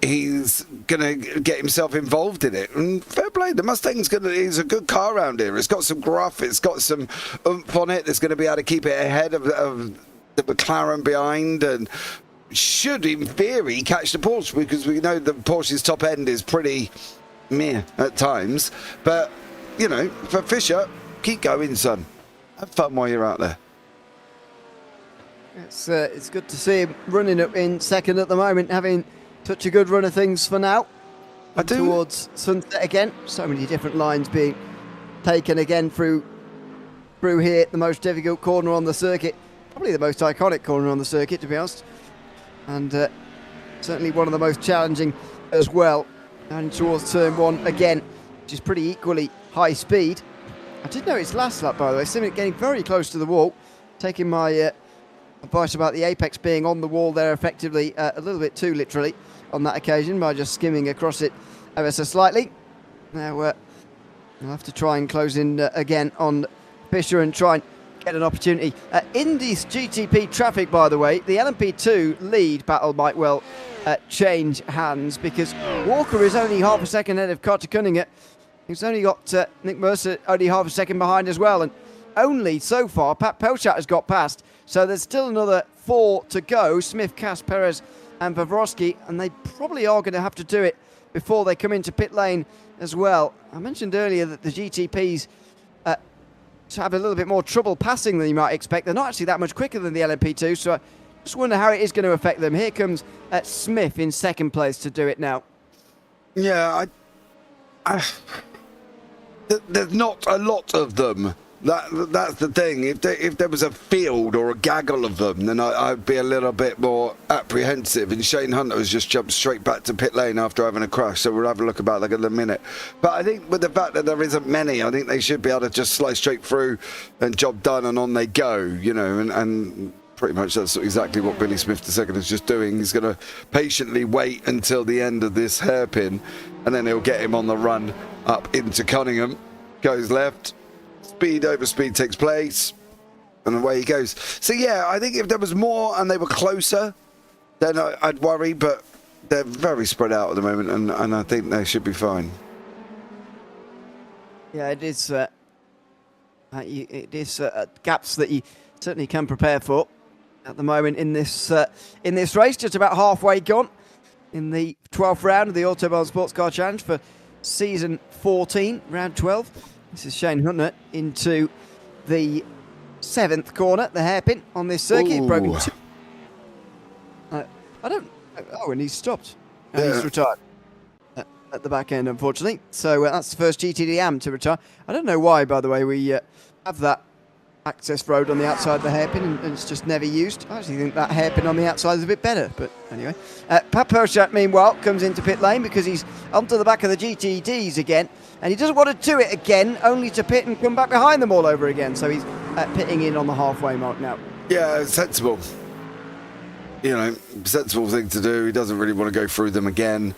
B: he's gonna get himself involved in it. And fair play, the Mustang's is a good car around here. It's got some gruff, it's got some oomph on it. It's going to be able to keep it ahead of the McLaren behind, and should, in theory, catch the Porsche, because we know the Porsche's top end is pretty meh at times. But for Fisher, keep going, son. Have fun while you're out there.
A: It's good to see him running up in second at the moment, having such a good run of things for now. Towards sunset again. So many different lines being taken again through here. The most difficult corner on the circuit. Probably the most iconic corner on the circuit, to be honest. And certainly one of the most challenging as well. And towards turn 1 again, which is pretty equally high speed. I did notice last lap, by the way, Simonik getting very close to the wall, taking my advice about the apex being on the wall there effectively a little bit too literally on that occasion by just skimming across it ever so slightly. Now we'll have to try and close in again on Fisher and try and get an opportunity. In this GTP traffic, by the way, the LMP2 lead battle might well change hands, because Walker is only half a second ahead of Carter Cunningham. He's only got Nick Mercer only half a second behind as well, and only so far Pat Pelchat has got past. So there's still another 4 to go, Smith, Cass, Perez and Pavlovsky, and they probably are going to have to do it before they come into pit lane as well. I mentioned earlier that the GTPs have a little bit more trouble passing than you might expect. They're not actually that much quicker than the LMP2, so I just wonder how it is going to affect them. Here comes Smith in second place to do it now.
B: Yeah, there's not a lot of them That's the thing. If there was a field or a gaggle of them, then I'd be a little bit more apprehensive. And Shane Hunter has just jumped straight back to pit lane after having a crash, so we'll have a look about that in a minute. But I think with the fact that there isn't many, I think they should be able to just slice straight through and job done and on they go, you know, and pretty much that's exactly what Billy Smith II is just doing. He's going to patiently wait until the end of this hairpin, and then he'll get him on the run up into Cunningham. Goes left. Speed over speed takes place, and away he goes. So yeah, I think if there was more and they were closer, then I'd worry, but they're very spread out at the moment, and I think they should be fine.
A: Yeah, it is gaps that you certainly can prepare for at the moment in this race. Just about halfway gone in the 12th round of the Autobahn Sportscar Challenge for season 14, round 12. This is Shane Hunter into the 7th corner, the hairpin on this circuit. Broken two. And he's stopped. And he's retired at the back end, unfortunately. So that's the first GTD AM to retire. I don't know why, by the way, we have that access road on the outside of the hairpin and it's just never used. I actually think that hairpin on the outside is a bit better, but anyway. Pat Pershat, meanwhile, comes into pit lane because he's onto the back of the GTDs again, and he doesn't want to do it again, only to pit and come back behind them all over again. So he's pitting in on the halfway mark now. Yeah,
B: sensible. You know, sensible thing to do. He doesn't really want to go through them again.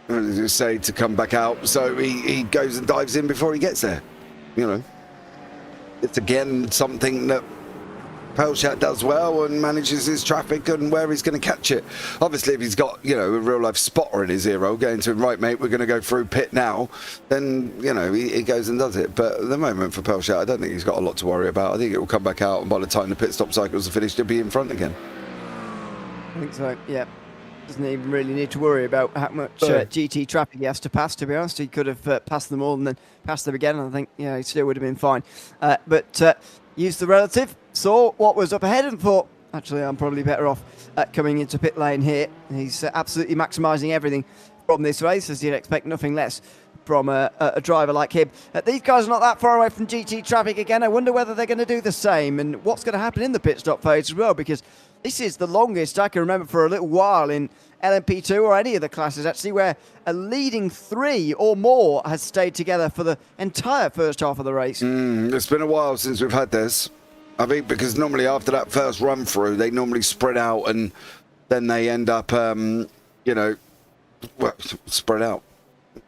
B: Just say to come back out, so he goes and dives in before he gets there. You know, it's again something that Pershat does well and manages his traffic and where he's going to catch it. Obviously, if he's got, you know, a real life spotter in his ear roll going to him, right, mate, we're going to go through pit now, then, you know, he goes and does it. But at the moment for Pershat, I don't think he's got a lot to worry about. I think it will come back out, and by the time the pit stop cycles are finished, he'll be in front again.
A: I think so, yeah. Doesn't even really need to worry about how much GT traffic he has to pass, to be honest. He could have passed them all and then passed them again, and I think, yeah, he still would have been fine. But used the relative, saw what was up ahead and thought, actually, I'm probably better off coming into pit lane here. He's absolutely maximising everything from this race, as you'd expect nothing less from a driver like him. These guys are not that far away from GT traffic again. I wonder whether they're going to do the same and what's going to happen in the pit stop phase as well, because this is the longest I can remember for a little while in LMP2 or any of the classes, actually, where a leading 3 or more has stayed together for the entire first half of the race.
B: It's been a while since we've had this. I think because normally after that first run through, they normally spread out and then they end up, spread out.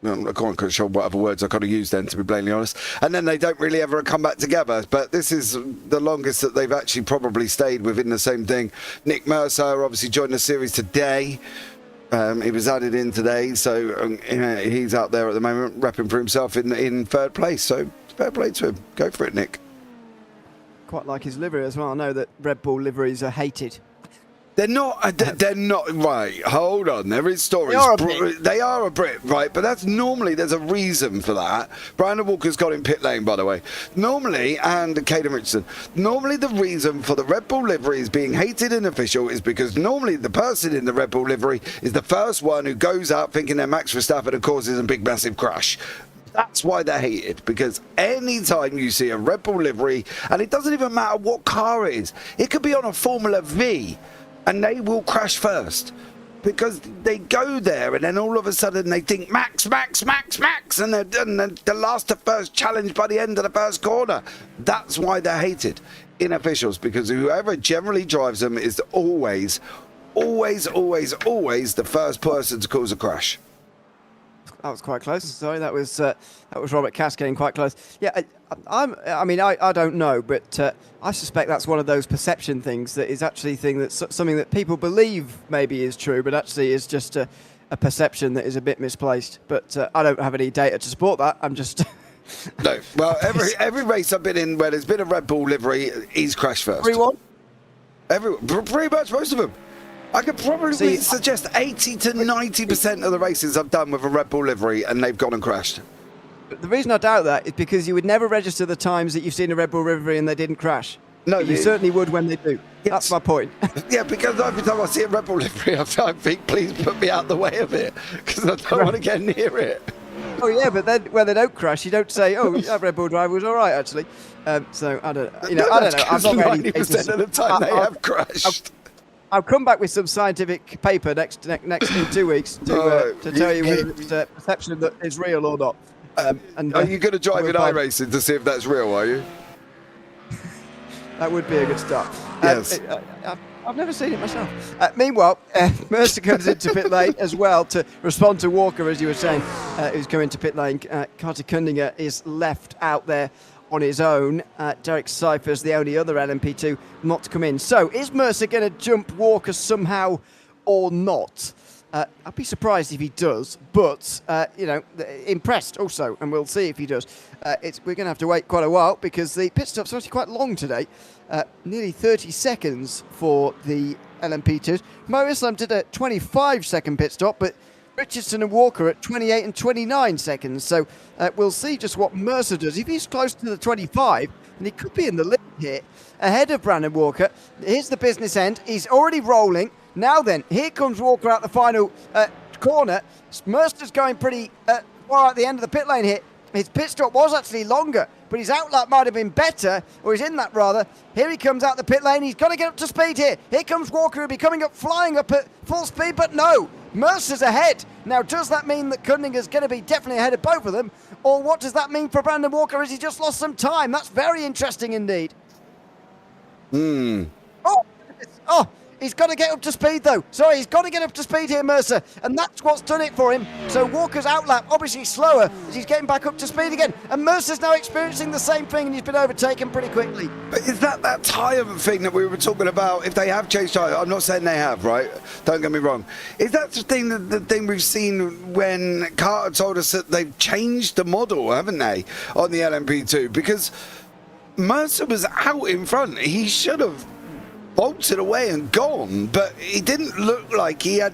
B: I can't control what other words I could have used then, to be blatantly honest. And then they don't really ever come back together. But this is the longest that they've actually probably stayed within the same thing. Nick Mercer obviously joined the series today. He was added in today, so he's out there at the moment, repping for himself in third place. So fair play to him. Go for it, Nick.
A: Quite like his livery as well. I know that Red Bull liveries are hated.
B: They're not. They're not. Right. Hold on. There is stories. They are a Brit, right? But that's normally there's a reason for that. Brandon Walker's got in pit lane, by the way. Normally, and Caden Richardson. Normally, the reason for the Red Bull liveries being hated and official is because normally the person in the Red Bull livery is the first one who goes out thinking they're Max Verstappen and causes a big, massive crash. That's why they're hated, because any time you see a Red Bull livery, and it doesn't even matter what car it is, it could be on a Formula V. And they will crash first because they go there and then all of a sudden they think Max, Max, Max, Max, and they're last to first challenge by the end of the first corner. That's why they're hated in officials, because whoever generally drives them is always, always, always, always the first person to cause a crash.
A: That was quite close. Sorry, that was Robert Cass getting quite close. Yeah, I don't know, but I suspect that's one of those perception things that is actually something that people believe maybe is true, but actually is just a perception that is a bit misplaced. But I don't have any data to support that. I'm just
B: no. Well, every race I've been in where there's been a Red Bull livery, he's crashed first.
A: Everyone?
B: Pretty much most of them. I could probably suggest 80 to 90% of the races I've done with a Red Bull livery, and they've gone and crashed.
A: But the reason I doubt that is because you would never register the times that you've seen a Red Bull livery and they didn't crash. No, you certainly would when they do. Yes. That's my point.
B: Yeah, because every time I see a Red Bull livery, I think, please put me out the way of it, because I don't want to get near it.
A: Oh yeah, but then when they don't crash, you don't say, "Oh, that Red Bull driver was all right actually." So I don't, I don't know. I'm not ready.
B: 90% of the time they have crashed.
A: I'll come back with some scientific paper next in 2 weeks to tell you whether it's a perception that is real or not.
B: Are you going to drive in iRacing to see if that's real? Are you?
A: That would be a good start.
B: Yes.
A: I've never seen it myself. Meanwhile, Mercer comes into pit lane as well to respond to Walker, as you were saying, who's coming to pit lane. Carter Cundinger is left out there on his own. Derek Cypher's the only other LMP2 not to come in. So is Mercer going to jump Walker somehow or not? I'd be surprised if he does, but, impressed also, and we'll see if he does. We're going to have to wait quite a while because the pit stop's actually quite long today. Nearly 30 seconds for the LMP2s. Mo Islam did a 25-second pit stop, but Richardson and Walker at 28 and 29 seconds. So we'll see just what Mercer does. If he's close to the 25, and he could be in the lead here, ahead of Brandon Walker. Here's the business end. He's already rolling. Now then, here comes Walker out the final corner. Mercer's going pretty far at the end of the pit lane here. His pit stop was actually longer, but his outlap might have been better, or he's in that rather. Here he comes out the pit lane. He's got to get up to speed here. Here comes Walker. He'll be coming up, flying up at full speed, but no. Mercer's ahead. Now, does that mean that Cunninger's going to be definitely ahead of both of them? Or what does that mean for Brandon Walker? Has he just lost some time? That's very interesting indeed. Oh, he's got to get up to speed though. Sorry, he's got to get up to speed here, Mercer. And that's what's done it for him. So Walker's outlap obviously slower as he's getting back up to speed again. And Mercer's now experiencing the same thing and he's been overtaken pretty quickly.
B: But is that tyre thing that we were talking about? If they have changed tyre, I'm not saying they have, right? Don't get me wrong. Is that the thing we've seen when Carter told us that they've changed the model, haven't they, on the LMP2? Because Mercer was out in front. He should have bolted away and gone, but he didn't look like he had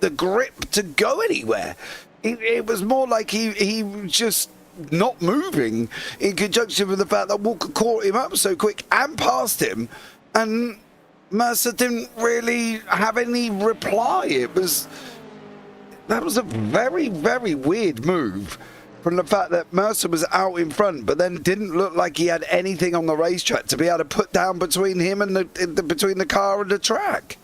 B: the grip to go anywhere. It was more like he was just not moving, in conjunction with the fact that Walker caught him up so quick and passed him, and Mercer didn't really have any reply. That was a very, very weird move from the fact that Mercer was out in front, but then didn't look like he had anything on the racetrack to be able to put down between him and between the car and the track.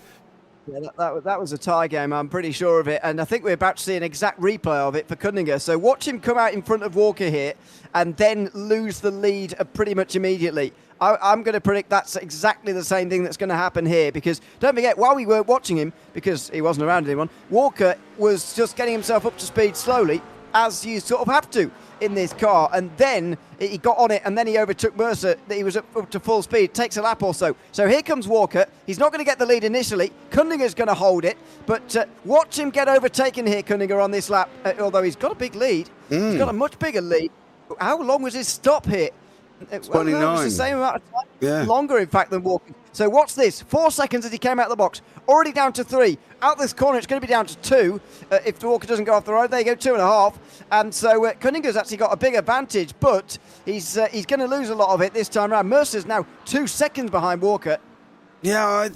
A: Yeah, that was a tie game, I'm pretty sure of it. And I think we're about to see an exact replay of it for Cundinger. So watch him come out in front of Walker here and then lose the lead pretty much immediately. I'm going to predict that's exactly the same thing that's going to happen here, because don't forget, while we weren't watching him, because he wasn't around anyone, Walker was just getting himself up to speed slowly, as you sort of have to in this car, and then he got on it and then he overtook Mercer. He was up to full speed. Takes a lap or so. So here comes Walker. He's not going to get the lead initially. Cunninger's going to hold it, but watch him get overtaken here, Cundinger, on this lap, although he's got a big lead. He's got a much bigger lead. How long was his stop here?
B: 29.
A: Well, it was the same amount of time.
B: Yeah.
A: Longer, in fact, than Walker. So watch this. 4 seconds as he came out of the box. Already down to 3. Out this corner, it's going to be down to 2. If the Walker doesn't go off the road, there you go, 2.5. And so Cunninger's actually got a big advantage, but he's going to lose a lot of it this time around. Mercer's now 2 seconds behind Walker.
B: Yeah,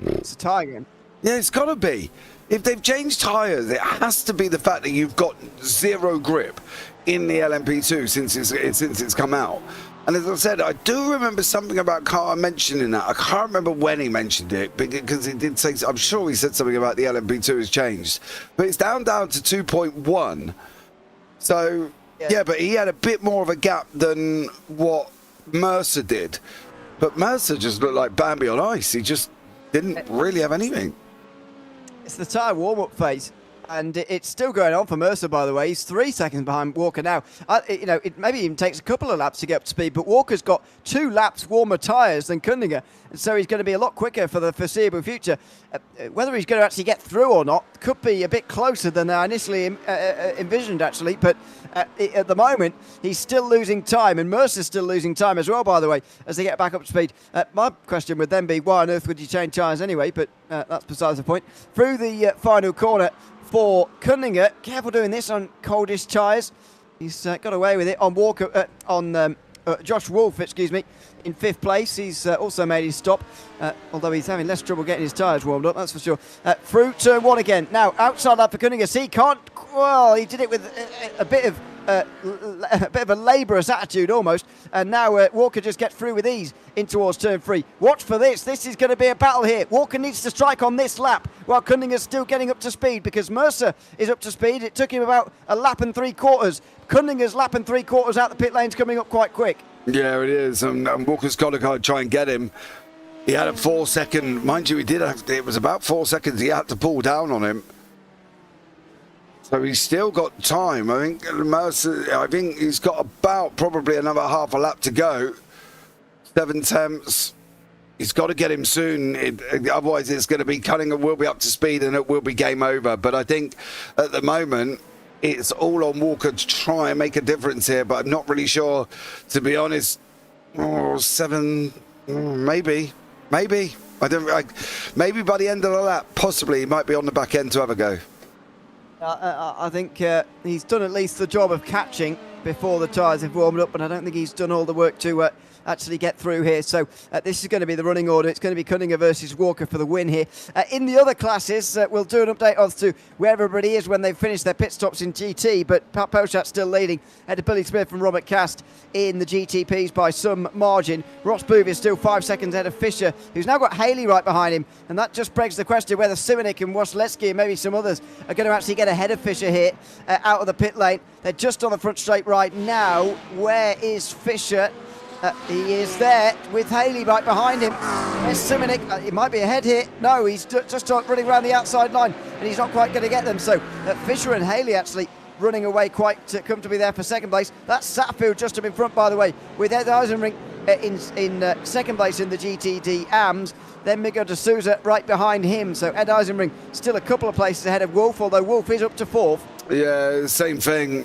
A: It's a tie again.
B: Yeah, it's got to be. If they've changed tyres, it has to be the fact that you've got zero grip in the LMP2 since it's come out. And as I said, I do remember something about Carter mentioning that. I can't remember when he mentioned it, because he did say, I'm sure he said something about the LMP2 has changed. But it's down to 2.1. So, yeah, but he had a bit more of a gap than what Mercer did. But Mercer just looked like Bambi on ice. He just didn't really have anything.
A: It's the tyre warm-up phase, and it's still going on for Mercer, by the way. He's 3 seconds behind Walker now. It maybe even takes a couple of laps to get up to speed, but Walker's got 2 laps warmer tyres than Cundinger, and so he's going to be a lot quicker for the foreseeable future. Whether he's going to actually get through or not could be a bit closer than I initially envisioned, actually, but at the moment, he's still losing time, and Mercer's still losing time as well, by the way, as they get back up to speed. My question would then be, why on earth would you change tyres anyway? But that's besides the point. Through the final corner for Cundinger. Careful doing this on coldish tyres. He's got away with it on Walker, on Josh Wolf, in 5th place. He's also made his stop, although he's having less trouble getting his tyres warmed up, that's for sure. Through turn 1 again. Now, outside lap for Cunningham. He can't, well, he did it with a bit of a laborious attitude almost, and now Walker just gets through with ease in towards turn 3. Watch for this. This is going to be a battle here. Walker needs to strike on this lap while Cunningham's still getting up to speed, because Mercer is up to speed. It took him about a lap and 3/4. Cunningham's lap and 3/4 out the pit lane's coming up quite quick.
B: Yeah, it is, and Walker's got to try and get him. He had a 4-second, mind you, it was about 4 seconds he had to pull down on him. So he's still got time. I think Mercer, he's got about probably another half a lap to go. 7 tenths. He's got to get him soon. Otherwise, it's going to be Cunningham will be up to speed and it will be game over. But I think at the moment, it's all on Walker to try and make a difference here. But I'm not really sure, to be honest. 7, maybe. Maybe by the end of the lap, possibly he might be on the back end to have a go.
A: I think he's done at least the job of catching before the tyres have warmed up, but I don't think he's done all the work to actually get through here. So this is going to be the running order. It's going to be Cunningham versus Walker for the win here. In the other classes, we'll do an update as to where everybody is when they've finished their pit stops in GT, but Pat Pochat's still leading ahead of Billy Smith and Robert Cast in the GTPs by some margin. Ross Booth is still 5 seconds ahead of Fisher, who's now got Haley right behind him, and that just begs the question whether Simonik and Wasilewski and maybe some others are going to actually get ahead of Fisher here out of the pit lane. They're just on the front straight right now. Where is Fisher? He is there with Haley right behind him. There's Simonik. He might be ahead here. No, he's just running around the outside line, and he's not quite going to get them. So Fisher and Haley actually running away quite comfortably there for second place. That's Satterfield just up in front, by the way, with Ed Eisenring in second place in the GTD AMS. Then Miguel de Souza right behind him. So Ed Eisenring still a couple of places ahead of Wolf, although Wolf is up to 4th. Yeah,
B: same thing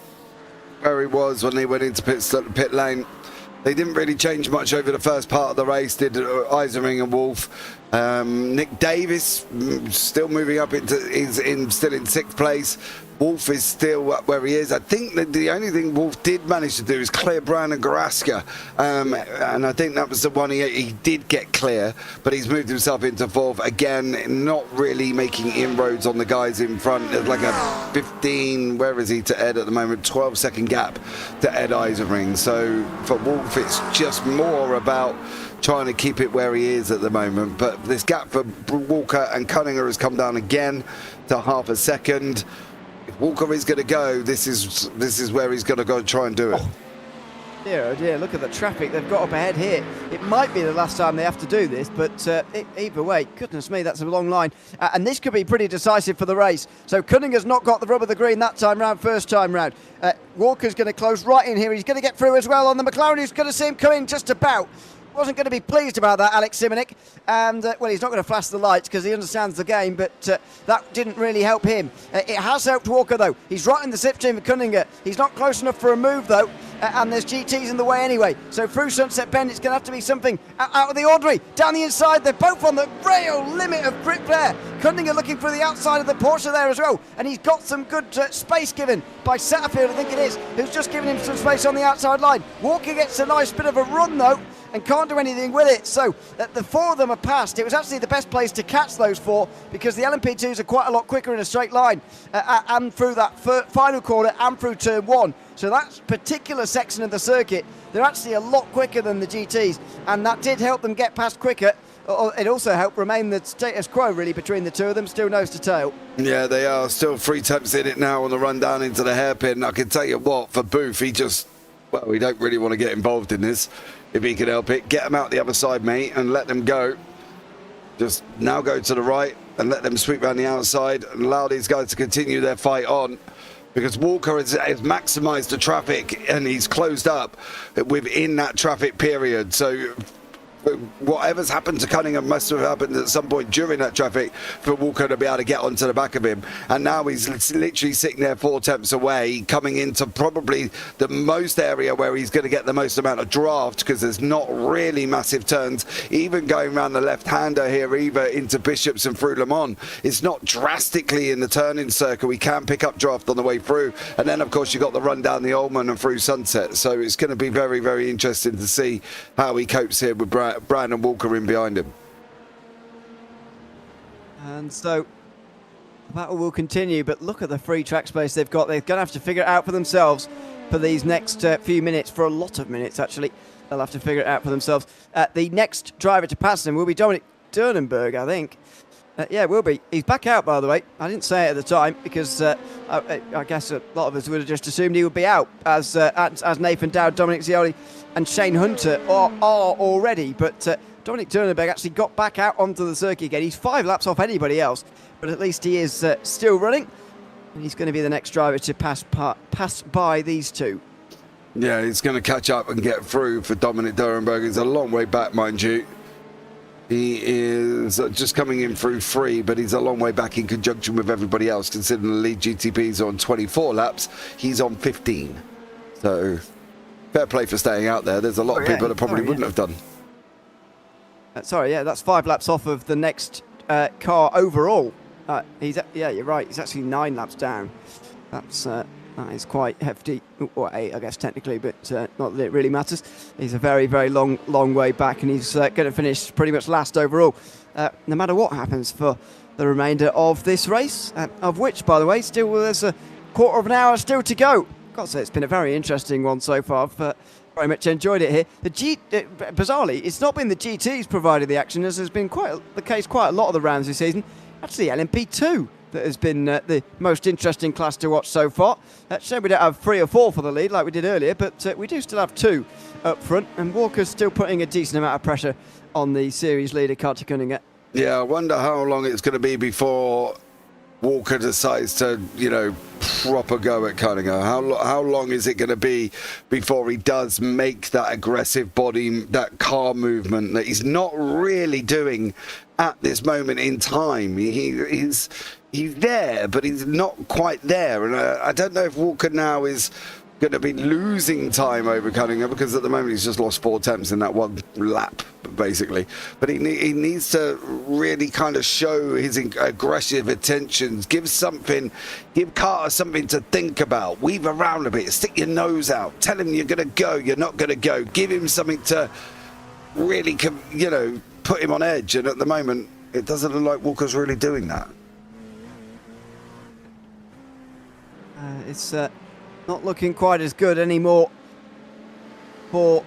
B: where he was when he went into pit lane. They didn't really change much over the first part of the race, did Eisenring and Wolf. Nick Davis still moving up still in 6th place. Wolf is still up where he is. I think that the only thing Wolf did manage to do is clear Brown and Garaska. And I think that was the one he did get clear, but he's moved himself into 4th. Again, not really making inroads on the guys in front. There's like a 15, where is he to Ed at the moment? 12-second gap to Ed Eisenring. So for Wolf, it's just more about trying to keep it where he is at the moment. But this gap for Walker and Cunningham has come down again to half a second. If Walker is going to go, this is where he's going to go try and do it.
A: Oh dear, look at the traffic they've got up ahead here. It might be the last time they have to do this, but either way, goodness me, that's a long line. And this could be pretty decisive for the race. So Cunningham's not got the rub of the green that time round, first time round. Walker's going to close right in here. He's going to get through as well on the McLaren, who's going to see him come in just about. Wasn't going to be pleased about that, Alex Simonik. And, well, he's not going to flash the lights because he understands the game, but that didn't really help him. It has helped Walker, though. He's right in the slipstream of Cunningham. He's not close enough for a move, though, and there's GTs in the way anyway. So through Sunset Bend, it's going to have to be something out of the ordinary. Down the inside, they're both on the rail limit of grip there. Cunningham looking for the outside of the Porsche there as well, and he's got some good space given by Satterfield, I think it is, who's just giving him some space on the outside line. Walker gets a nice bit of a run, though, and can't do anything with it. So the 4 of them are passed. It was actually the best place to catch those 4 because the LMP2s are quite a lot quicker in a straight line and through that final corner and through turn 1. So that particular section of the circuit, they're actually a lot quicker than the GTs, and that did help them get past quicker. It also helped remain the status quo, really, between the two of them, still nose to tail. Yeah, they are still 3 tenths in it now on the run down into the hairpin. I can tell you what, for Booth, we don't really want to get involved in this. If he can help it, get them out the other side, mate, and let them go. Just now go to the right and let them sweep around the outside and allow these guys to continue their fight on. Because Walker has maximised the traffic and he's closed up within that traffic period. So
B: whatever's happened to Cunningham must have happened at some point during that traffic for Walker to be able to get onto the back of him. And now he's literally sitting there 4 tenths away, coming into probably the most area where he's going to get the most amount of draft, because there's not really massive turns. Even going around the left-hander here, either into Bishops and through Le Mans, it's not drastically in the turning circle. We can pick up draft on the way through. And then, of course, you've got the run down the Oldman and through Sunset. So it's going to be very, very interesting to see how he copes here with Brandon Walker in behind him.
A: And so the battle will continue, but look at the free track space they've got. They're going to have to figure it out for themselves for these next few minutes, for a lot of minutes actually. They'll have to figure it out for themselves. The next driver to pass them will be Dominic Durnenberg, I think. Yeah, will be. He's back out, by the way. I didn't say it at the time because I guess a lot of us would have just assumed he would be out, as Nathan Dowd, Dominic Zioli and Shane Hunter are already. But Dominic Durnenberg actually got back out onto the circuit again. He's 5 laps off anybody else, but at least he is still running. And he's going to be the next driver to pass by these two.
B: Yeah, he's going to catch up and get through for Dominic Durnenberg. He's a long way back, mind you. He is just coming in through 3, but he's a long way back in conjunction with everybody else, considering the lead GTP is on 24 laps. He's on 15. So, fair play for staying out there. There's a lot of people that probably wouldn't have done.
A: Sorry, yeah, that's 5 laps off of the next car overall. Yeah, you're right. He's actually 9 laps down. That is quite hefty. Or 8, I guess, technically, but not that it really matters. He's a very, very long way back, and he's going to finish pretty much last overall, no matter what happens for the remainder of this race, of which, by the way, still there's a quarter of an hour still to go. Got to say, it's been a very interesting one so far. I've very much enjoyed it here. Bizarrely, it's not been the GTs provided the action, as has been the case quite a lot of the rounds this season. Actually, LMP2 that has been the most interesting class to watch so far. Shame we don't have 3 or 4 for the lead like we did earlier, but we do still have 2 up front, and Walker's still putting a decent amount of pressure on the series leader, Carter Cunningham.
B: Yeah, I wonder how long it's going to be before Walker decides to, proper go at Cunningham. How long is it going to be before he does make that aggressive body, that car movement that he's not really doing at this moment in time? He's there, but he's not quite there. And I don't know if Walker now is going to be losing time over Cunningham, because at the moment he's just lost 4 attempts in that one lap, basically. But he needs to really kind of show his aggressive intentions. Give Carter something to think about. Weave around a bit. Stick your nose out. Tell him you're going to go. You're not going to go. Give him something to really, put him on edge. And at the moment, it doesn't look like Walker's really doing that.
A: It's not looking quite as good anymore for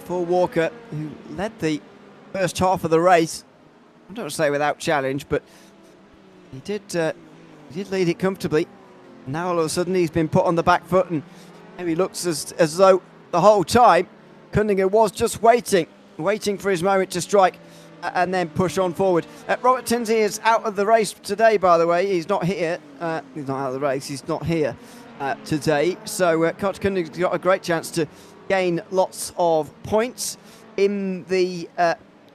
A: Walker, who led the first half of the race. I don't want to say without challenge, but he did lead it comfortably. And now all of a sudden he's been put on the back foot, and maybe looks as though the whole time Cunningham was just waiting for his moment to strike and then push on forward. Robert Tinsley is out of the race today, by the way. He's not here. He's not out of the race. He's not here today. So Carter Cunningham's got a great chance to gain lots of points. In the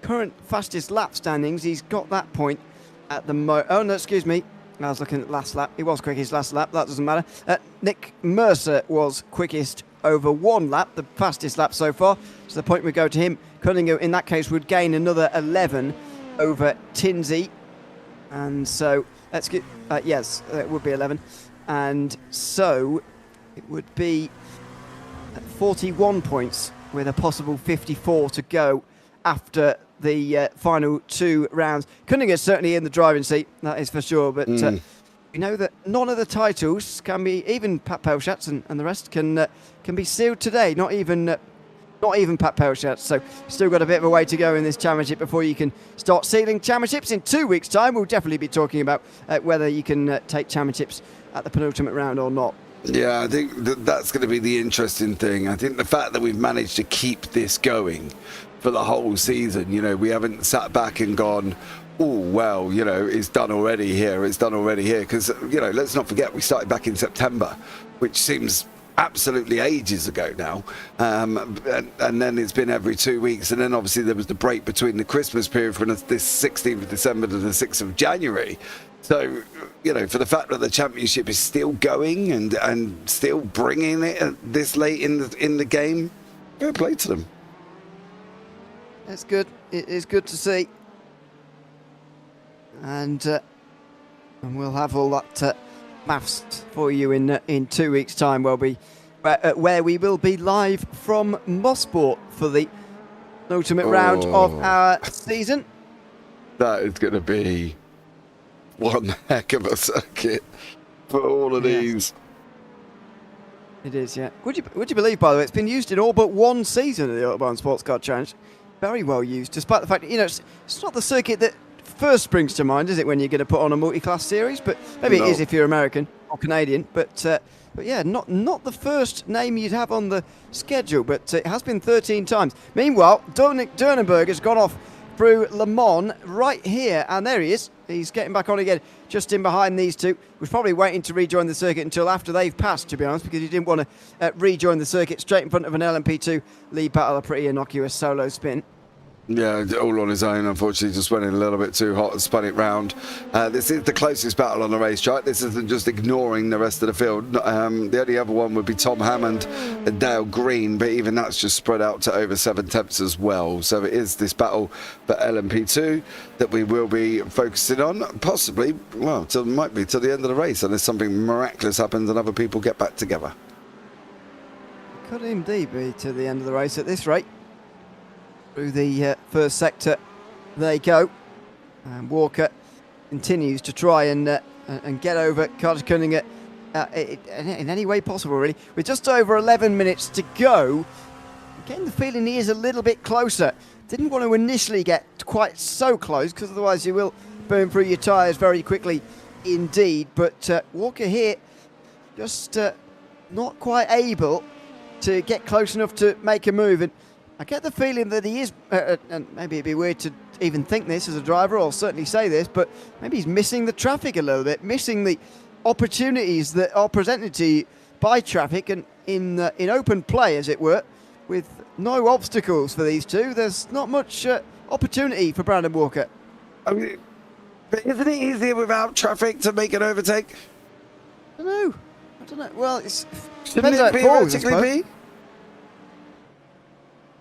A: current fastest lap standings, he's got that point at the oh, no, excuse me. I was looking at last lap. He was quickest last lap. That doesn't matter. Nick Mercer was quickest over 1 lap, the fastest lap so far. So the point would go to him. Cunningham, in that case, would gain another 11 over Tinsley. And so, let's get... yes, it would be 11. And so, it would be 41 points with a possible 54 to go after the final 2 rounds. Cunningham's certainly in the driving seat, that is for sure. But we know that none of the titles can be... Even Pat Pelchatz and the rest can be sealed today. Not even Pat Pelchatz. So still got a bit of a way to go in this championship before you can start sealing championships. In 2 weeks' time, we'll definitely be talking about whether you can take championships at the penultimate round or not.
B: Yeah, I think that's going to be the interesting thing. I think the fact that we've managed to keep this going for the whole season, we haven't sat back and gone, oh, well, it's done already here. Because, let's not forget, we started back in September, which seems absolutely ages ago now, and then it's been every 2 weeks, and then obviously there was the break between the Christmas period from this 16th of December to the 6th of January. So, for the fact that the championship is still going and still bringing it this late in the game, fair play to them.
A: That's good. It is good to see, and we'll have all that maths for you in 2 weeks' time. Where we will be live from Mosport for the ultimate round of our season.
B: That is going to be one heck of a circuit for all of these.
A: It is, yeah. Would you believe, by the way, it's been used in all but one season of the Autobahn Sportscar Challenge. Very well used, despite the fact that, it's not the circuit that first springs to mind, is it, when you're going to put on a multi-class series? But maybe it is if you're American or Canadian. But yeah, not the first name you'd have on the schedule, but it has been 13 times. Meanwhile, Durnenberg has gone off through Le Mans right here, and there he is. He's getting back on again, just in behind these two. Was probably waiting to rejoin the circuit until after they've passed, to be honest, because he didn't want to rejoin the circuit straight in front of an LMP2 lead battle, a pretty innocuous solo spin.
B: Yeah, all on his own. Unfortunately, just went in a little bit too hot and spun it round. This is the closest battle on the racetrack. This isn't just ignoring the rest of the field. The only other one would be Tom Hammond and Dale Green, but even that's just spread out to over 7 tenths as well. So it is this battle for LMP2 that we will be focusing on, possibly, might be to the end of the race, unless something miraculous happens and other people get back together.
A: Could indeed be to the end of the race at this rate. Through the first sector they go, and Walker continues to try and get over Carter Cunningham in any way possible, really. With just over 11 minutes to go, I'm getting the feeling he is a little bit closer. Didn't want to initially get quite so close, because otherwise you will burn through your tyres very quickly indeed. But Walker here just not quite able to get close enough to make a move. And I get the feeling that he is, and maybe it'd be weird to even think this as a driver, or certainly say this, but maybe he's missing the traffic a little bit, missing the opportunities that are presented to you by traffic, and in open play, as it were, with no obstacles for these two. There's not much opportunity for Brandon Walker.
B: I mean, but isn't it easier without traffic to make an overtake?
A: I don't know. Well, it
B: Shouldn't
A: depends how
B: it
A: it falls,
B: theoretically be?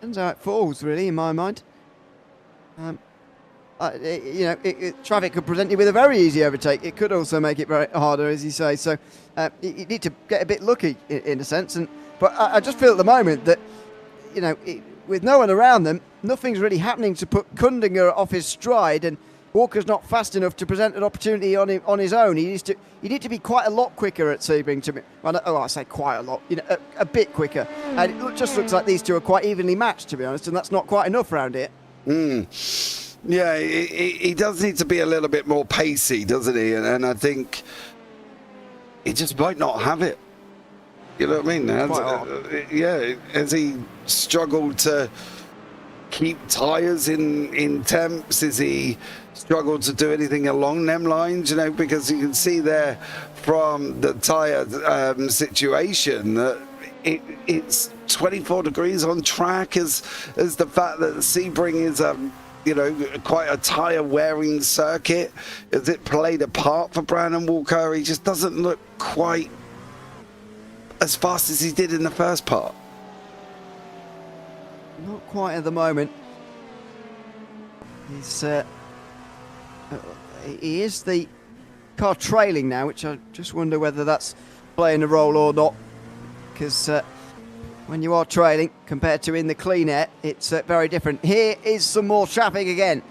A: Depends how it falls, really, in my mind. Traffic could present you with a very easy overtake. It could also make it very harder, as you say. So you need to get a bit lucky, in a sense. But I just feel at the moment that, with no one around them, nothing's really happening to put Kundinger off his stride, and Walker's not fast enough to present an opportunity on his own. He needs to be quite a lot quicker at Sebring to me. I say quite a lot, a bit quicker. And it just looks like these two are quite evenly matched, to be honest, and that's not quite enough around here.
B: Yeah, he does need to be a little bit more pacey, doesn't he? And I think he just might not have it. You know what I mean? Has he struggled to keep tyres in temps? Is he struggled to do anything along them lines? Because you can see there from the tyre situation that it's 24 degrees on track, as the fact that Sebring is quite a tyre wearing circuit. Has it played a part for Brandon Walker? He just doesn't look quite as fast as he did in the first part.
A: Not quite at the moment. He is the car trailing now, which I just wonder whether that's playing a role or not, because when you are trailing compared to in the clean air, it's very different. Here is some more traffic again.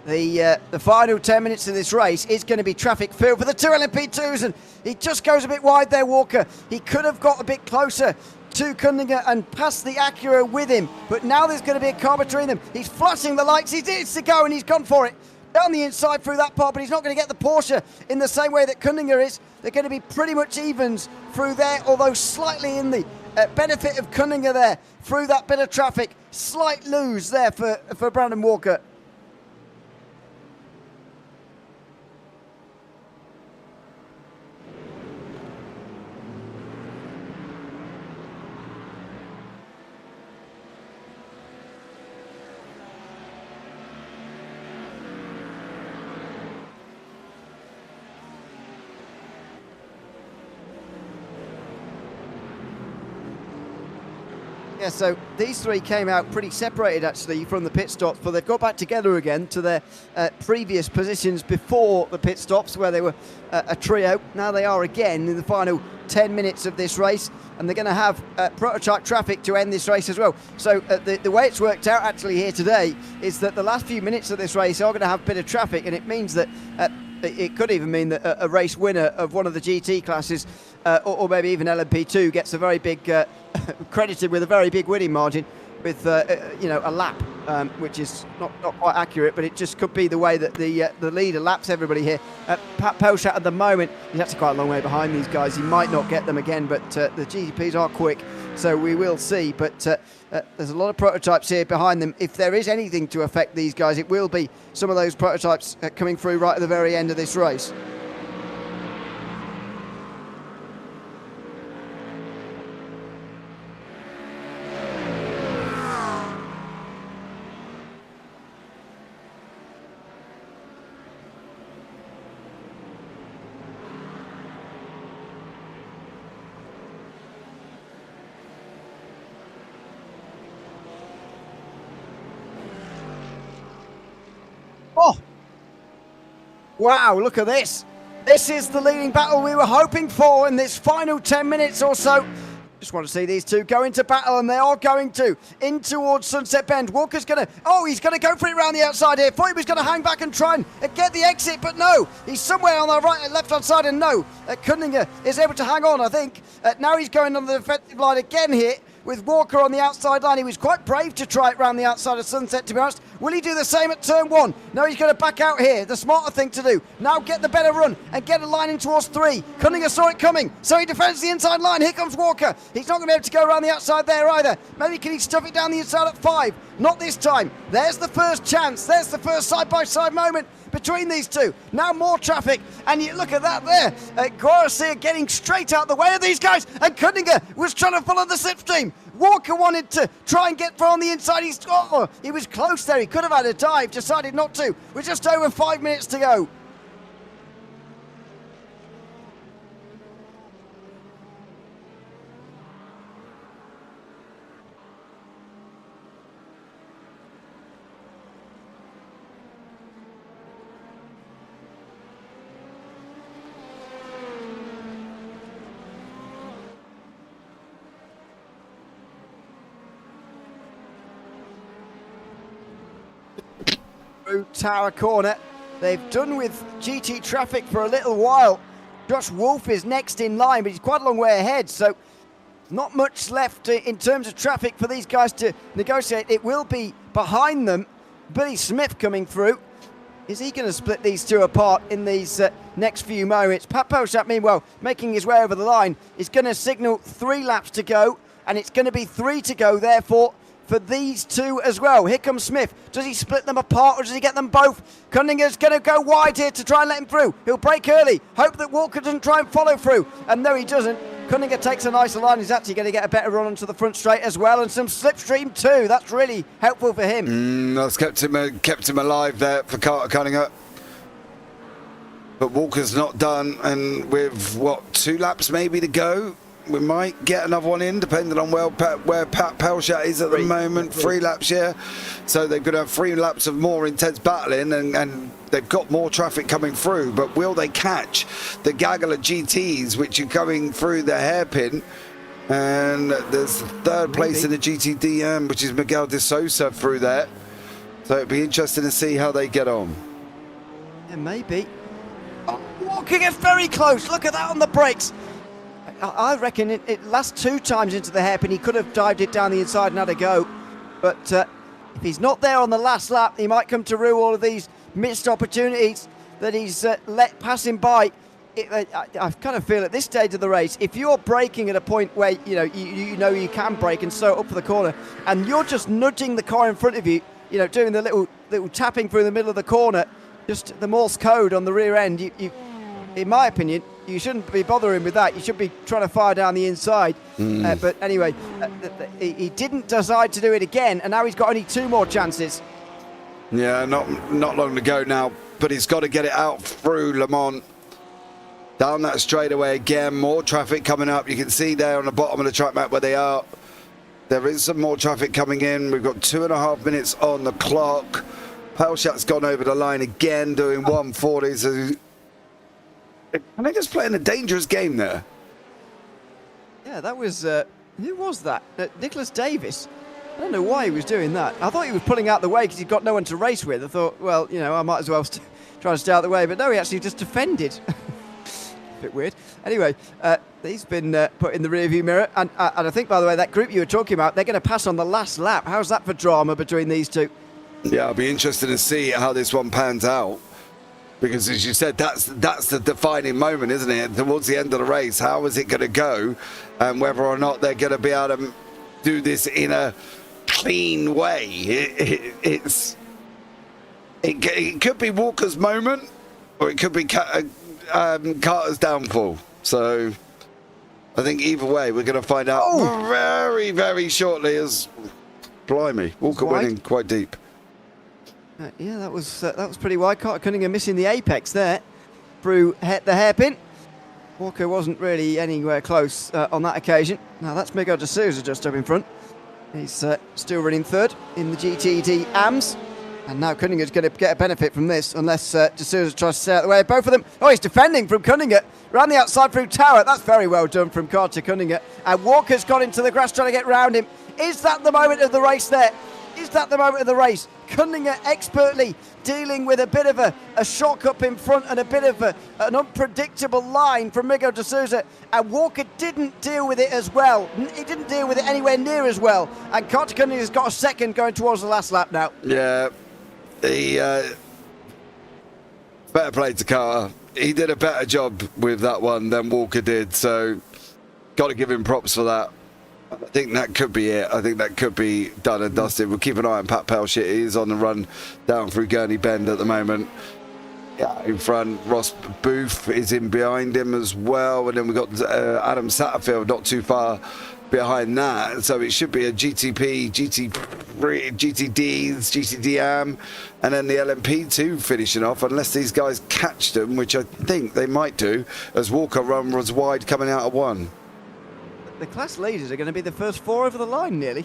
A: The final 10 minutes of this race is going to be traffic filled for the two LMP2s, and he just goes a bit wide there, Walker. He could have got a bit closer to Kundinger and past the Acura with him, but now there's going to be a car between them. He's flashing the lights, he needs to go, and he's gone for it. Down the inside through that part, but he's not going to get the Porsche in the same way that Kundinger is. They're going to be pretty much evens through there, although slightly in the benefit of Kundinger there through that bit of traffic. Slight lose there for Brandon Walker. Yeah, so these three came out pretty separated actually from the pit stops, but they've got back together again to their previous positions before the pit stops, where they were a trio. Now they are again in the final 10 minutes of this race, and they're going to have prototype traffic to end this race as well. So the way it's worked out actually here today is that the last few minutes of this race are going to have a bit of traffic, and it means that it could even mean that a race winner of one of the GT classes, or maybe even LMP2, gets a very big credited with a very big winning margin with a lap, which is not quite accurate, but it just could be the way that the leader laps everybody here. Pat Pelchat at the moment, he's actually quite a long way behind these guys. He might not get them again, but the GTPs are quick, so we will see. But there's a lot of prototypes here behind them. If there is anything to affect these guys, it will be some of those prototypes coming through right at the very end of this race. Oh! Wow, look at this. This is the leading battle we were hoping for in this final 10 minutes or so. Just want to see these two go into battle, and they are going to. In towards Sunset Bend. Walker's going to... Oh, he's going to go for it around the outside here. Thought he was going to hang back and try and get the exit, but no. He's somewhere on the right and left-hand side, and no. Cunningham is able to hang on, I think. Now he's going on the defensive line again here, with Walker on the outside line. He was quite brave to try it round the outside of Sunset, to be honest. Will he do the same at turn one? No, he's going to back out here. The smarter thing to do. Now get the better run and get a line in towards three. Cunningham saw it coming, so he defends the inside line. Here comes Walker. He's not going to be able to go around the outside there either. Maybe can he stuff it down the inside at five? Not this time. There's the first chance. There's the first side-by-side moment between these two. Now more traffic, and you look at that there. Guaracia getting straight out the way of these guys, and Cunningham was trying to follow the slipstream. Walker wanted to try and get on the inside. He was close there. He could have had a dive, decided not to. With just over 5 minutes to go. Tower corner. They've done with GT traffic for a little while. Josh Wolf is next in line, but he's quite a long way ahead, so not much left in terms of traffic for these guys to negotiate. It will be behind them. Billy Smith coming through. Is he going to split these two apart in these next few moments? Pat Pelchat, meanwhile, making his way over the line, is going to signal 3 laps to go, and it's going to be 3 to go, therefore, for these two as well. Here comes Smith. Does he split them apart, or does he get them both? Cunningham's going to go wide here to try and let him through. He'll break early. Hope that Walker doesn't try and follow through. And no, he doesn't. Cunningham takes a nicer line. He's actually going to get a better run onto the front straight as well, and some slipstream too. That's really helpful for him.
B: That's kept him alive there for Carter Cunningham. But Walker's not done, and with, 2 laps maybe to go? We might get another one in, depending on where Pat Pelchat is at the moment. 3 laps, yeah. So they're going to have 3 laps of more intense battling, and they've got more traffic coming through. But will they catch the gaggle of GTs, which are going through the hairpin? And there's 3rd place in the GTDM, which is Miguel de Sousa through there. So it'd be interesting to see how they get on.
A: Yeah, maybe. Oh, Walker gets very close. Look at that on the brakes. I reckon it last 2 times into the hairpin, he could have dived it down the inside and had a go. But if he's not there on the last lap, he might come to rue all of these missed opportunities that he's let pass him by. I kind of feel at this stage of the race, if you're braking at a point where you know you can brake and slow up for the corner, and you're just nudging the car in front of you, doing the little tapping through the middle of the corner, just the Morse code on the rear end, you in my opinion, you shouldn't be bothering with that. You should be trying to fire down the inside. But anyway, he didn't decide to do it again, and now he's got only 2 more chances.
B: Yeah, not long to go now, but he's got to get it out through Le Mans. Down that straightaway again, more traffic coming up. You can see there on the bottom of the track map where they are. There is some more traffic coming in. We've got 2.5 minutes on the clock. Pelchat's gone over the line again, doing 140. So, and they're just playing a dangerous game there.
A: Yeah, that was... who was that? Nicholas Davis. I don't know why he was doing that. I thought he was pulling out the way because he'd got no one to race with. I thought, well, you know, I might as well try to stay out the way. But no, he actually just defended. A bit weird. Anyway, he's been put in the rearview mirror. And I think, by the way, that group you were talking about, they're going to pass on the last lap. How's that for drama between these two?
B: Yeah, I'll be interested to see how this one pans out. Because as you said, that's the defining moment, isn't it? Towards the end of the race, how is it going to go? And whether or not they're going to be able to do this in a clean way. It could be Walker's moment, or it could be Carter's downfall. So I think either way, we're going to find out very, very shortly. As blimey, Walker winning quite deep.
A: Yeah, that was pretty wide. Carter Cunningham missing the apex there through the hairpin. Walker wasn't really anywhere close on that occasion. Now that's Miguel de Souza just up in front. He's still running third in the GTD AMS. And now Cunningham's going to get a benefit from this, unless de Souza tries to stay out of the way of both of them. Oh, he's defending from Cunningham. Round the outside through Tower. That's very well done from Carter Cunningham. And Walker's got into the grass trying to get round him. Is that the moment of the race there? Is that the moment of the race? Cunningham expertly dealing with a bit of a shock up in front and a bit of an unpredictable line from Miguel de Souza. And Walker didn't deal with it as well. He didn't deal with it anywhere near as well. And Carter Cunningham's got a second going towards the last lap now.
B: Yeah, better play to Carter. He did a better job with that one than Walker did. So got to give him props for that. I think that could be it. I think that could be done and dusted. We'll keep an eye on Pat Pelchat. He's on the run down through Gurney Bend at the moment. Yeah, in front. Ross Booth is in behind him as well. And then we've got Adam Satterfield not too far behind that. So it should be a GTP, GTDs, GTDM, and then the LMP2 finishing off, unless these guys catch them, which I think they might do, as Walker run was wide coming out of one.
A: The class leaders are going to be the first four over the line, nearly.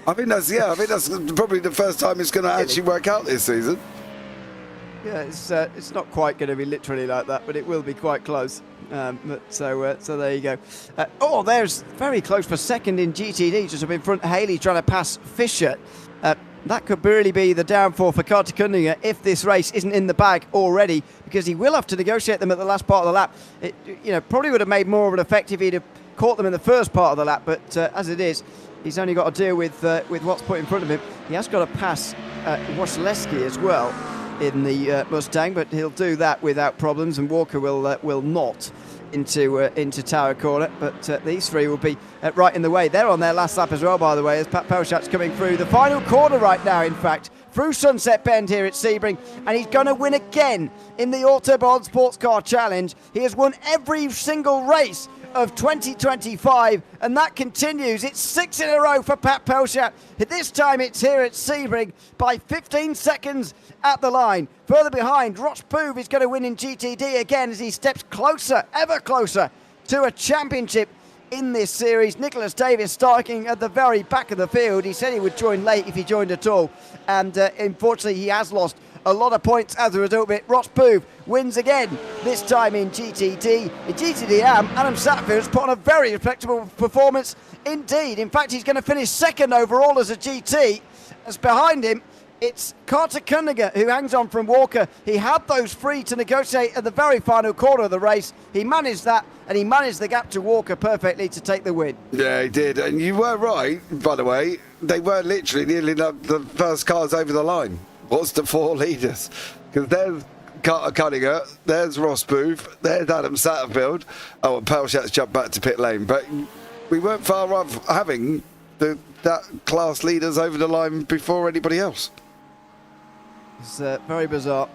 B: I think that's probably the first time it's going to actually work out this season.
A: Yeah, it's not quite going to be literally like that, but it will be quite close. So there you go. There's very close for second in GTD, just up in front. Haley trying to pass Fisher. That could really be the downfall for Carter Cunningham if this race isn't in the bag already, because he will have to negotiate them at the last part of the lap. It, probably would have made more of an effect if he'd have caught them in the first part of the lap, but as it is, he's only got to deal with what's put in front of him. He has got to pass Wasilewski as well in the Mustang, but he'll do that without problems, and Walker will not into Tower Corner. But these three will be right in the way. They're on their last lap as well, by the way, as Pat Pelchat's coming through the final corner right now, in fact, through Sunset Bend here at Sebring, and he's going to win again in the Autobahn Sportscar Challenge. He has won every single race of 2025, and that continues. It's 6 in a row for Pat Pelchat. This time it's here at Sebring by 15 seconds at the line. Further behind, Ross Poove is going to win in GTD again as he steps closer, ever closer, to a championship in this series. Nicholas Davis starting at the very back of the field. He said he would join late if he joined at all, and unfortunately he has lost a lot of points as a result of it. Ross Poove wins again, this time in GTD. In GTD-AM, Adam Satterfield's put on a very respectable performance indeed. In fact, he's going to finish second overall as a GT. As behind him, it's Carter Cunningham who hangs on from Walker. He had those free to negotiate at the very final corner of the race. He managed that, and he managed the gap to Walker perfectly to take the win. Yeah,
B: he did. And you were right, by the way. They were literally nearly the first cars over the line. What's the four leaders? Because there's Carter Cunningham, there's Ross Booth, there's Adam Satterfield. Oh, and Pelchat's jumped back to pit lane. But we weren't far off having that class leaders over the line before anybody else.
A: It's very bizarre.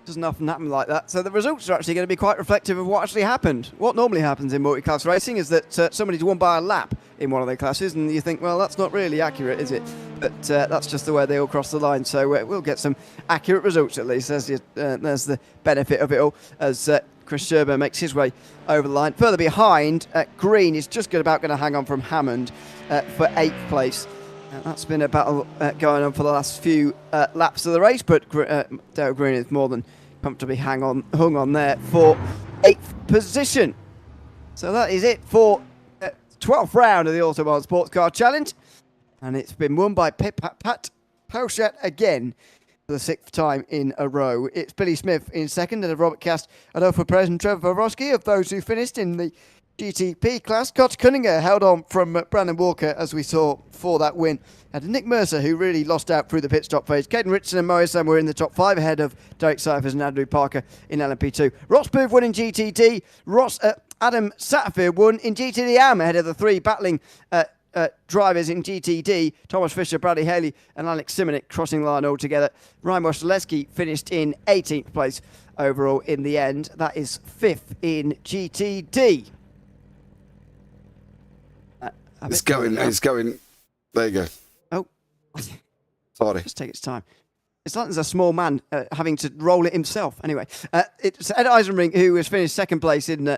A: Doesn't often happen like that. So the results are actually going to be quite reflective of what actually happened. What normally happens in multi-class racing is that somebody's won by a lap in one of their classes, and you think, well, that's not really accurate, is it? But that's just the way they all cross the line. So we'll get some accurate results at least. There's the benefit of it all, as Chris Sherburn makes his way over the line. Further behind, Green is just about going to hang on from Hammond for 8th place. That's been a battle going on for the last few laps of the race, but Dale Green is more than comfortably hung on there for 8th position. So that is it for 12th round of the Autobahn Sports Car Challenge, and it's been won by Pat Pauschat again for the 6th time in a row. It's Billy Smith in second, and Robert Cast, Adolfo Perez and Trevor Vorosky of those who finished in the GTP class. Koch Cunningham held on from Brandon Walker, as we saw, for that win. And Nick Mercer, who really lost out through the pit stop phase. Caden Richardson and Morrison were in the top 5 ahead of Derek Cyphers and Andrew Parker in LMP2. Ross Booth won in GTD. Adam Satterfield won in GTD AM ahead of the 3 battling drivers in GTD. Thomas Fisher, Bradley Haley and Alex Simonik crossing the line all together. Ryan Wojciechowski finished in 18th place overall in the end. That is 5th in GTD.
B: It's going. There you go.
A: Oh.
B: Sorry.
A: Just take its time. It's like there's a small man having to roll it himself. Anyway, it's Ed Eisenring who has finished 2nd place in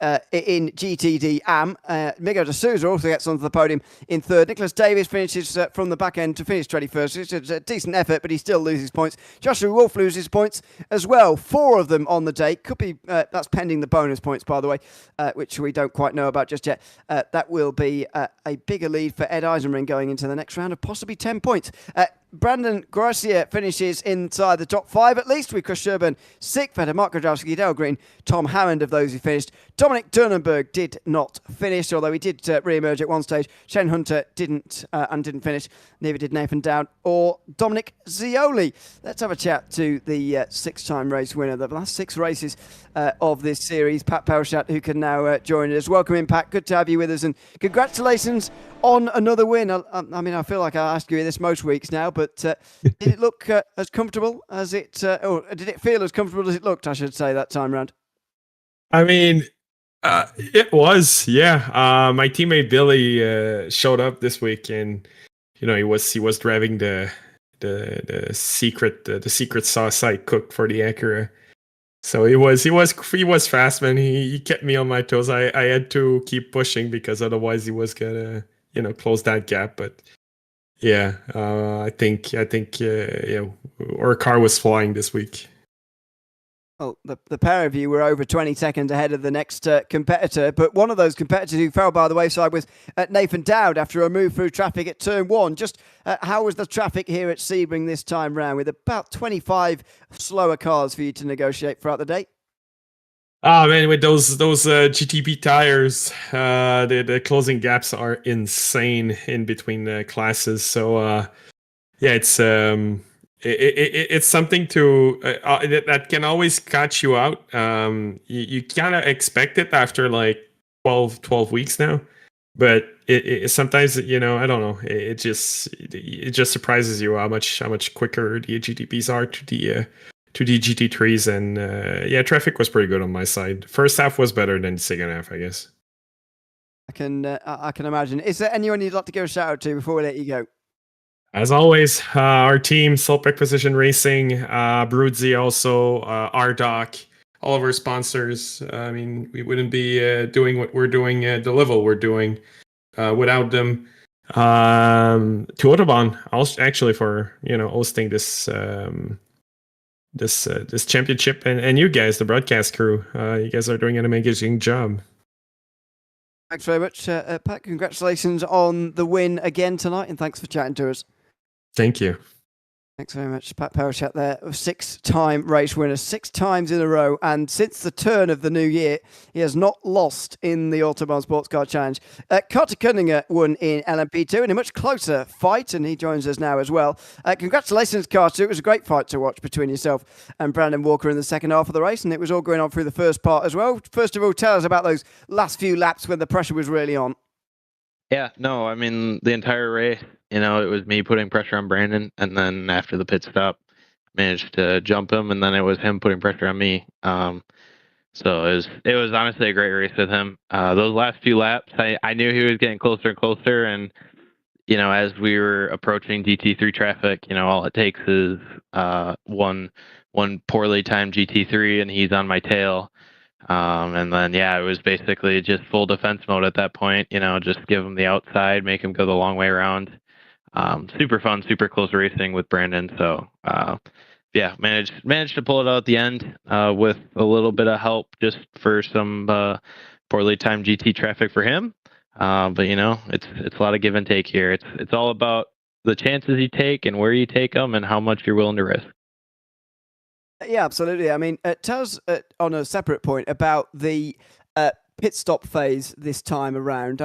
A: GTD AM. Miguel de Souza also gets onto the podium in 3rd. Nicholas Davis finishes from the back end to finish 21st. It's a decent effort, but he still loses points. Joshua Wolf loses points as well. 4 of them on the day. Could be that's pending the bonus points, by the way, which we don't quite know about just yet. That will be a bigger lead for Ed Eisenring going into the next round of possibly 10 points. Brandon Garcia finishes inside the top 5 at least, with Chris Sherburn 6th, ahead of Mark Grodowski, Dale Green, Tom Hammond of those who finished. Dominic Turnenberg did not finish, although he did re-emerge at one stage. Shane Hunter didn't finish. Neither did Nathan Dowd or Dominic Zioli. Let's have a chat to the 6-time race winner, the last 6 races of this series, Pat Pauschat, who can now join us. Welcome in, Pat. Good to have you with us, and congratulations on another win. I mean, I feel like I ask you this most weeks now, but did it look as comfortable as it, or did it feel as comfortable as it looked, I should say, that time round?
C: I mean, it was, yeah. My teammate Billy showed up this week, and he was driving the secret sauce I cooked for the Acura. So he was fast, man. He kept me on my toes. I had to keep pushing because otherwise he was gonna close that gap. But yeah, I think our car was flying this week.
A: Well, the pair of you were over 20 seconds ahead of the next competitor, but one of those competitors who fell by the wayside was Nathan Dowd after a move through traffic at turn 1. Just how was the traffic here at Sebring this time round, with about 25 slower cars for you to negotiate throughout the day?
C: Oh man, with those GTP tires, the closing gaps are insane in between classes. So yeah, it's something to that can always catch you out. You kind of expect it after like 12 weeks now, but it sometimes, I don't know, it just surprises you how much quicker the GTPs are to the GT3s. And yeah, traffic was pretty good on my side. First half was better than the second half, I guess.
A: I can imagine. Is there anyone you'd like to give a shout out to before we let you go?
C: As always, our team, Solpec Precision Racing, Brudzi also, RDoc, all of our sponsors. I mean, we wouldn't be doing what we're doing, the level we're doing without them. To Autobahn, actually, for hosting this this championship, and you guys, the broadcast crew. You guys are doing an amazing job.
A: Thanks very much, Pat. Congratulations on the win again tonight, and thanks for chatting to us.
C: Thank you.
A: Thanks very much, Pat Pauschat there, 6-time race winner, 6 times in a row, and since the turn of the new year, he has not lost in the Autobahn Sports Car Challenge. Carter Cunningham won in LMP2 in a much closer fight, and he joins us now as well. Congratulations, Carter. It was a great fight to watch between yourself and Brandon Walker in the second half of the race, and it was all going on through the first part as well. First of all, tell us about those last few laps when the pressure was really on.
D: Yeah, no, I mean, the entire race, it was me putting pressure on Brandon, and then after the pit stop, managed to jump him, and then it was him putting pressure on me. So it was honestly a great race with him. Those last few laps, I knew he was getting closer and closer, and as we were approaching GT3 traffic, all it takes is one poorly timed GT3, and he's on my tail. And then, yeah, it was basically just full defense mode at that point. Just give him the outside, make him go the long way around. Super fun, super close racing with Brandon. So, yeah, managed to pull it out at the end with a little bit of help just for some poorly timed GT traffic for him. But it's a lot of give and take here. It's all about the chances you take and where you take them and how much you're willing to risk.
A: Yeah, absolutely. I mean, tell us on a separate point about the pit stop phase this time around.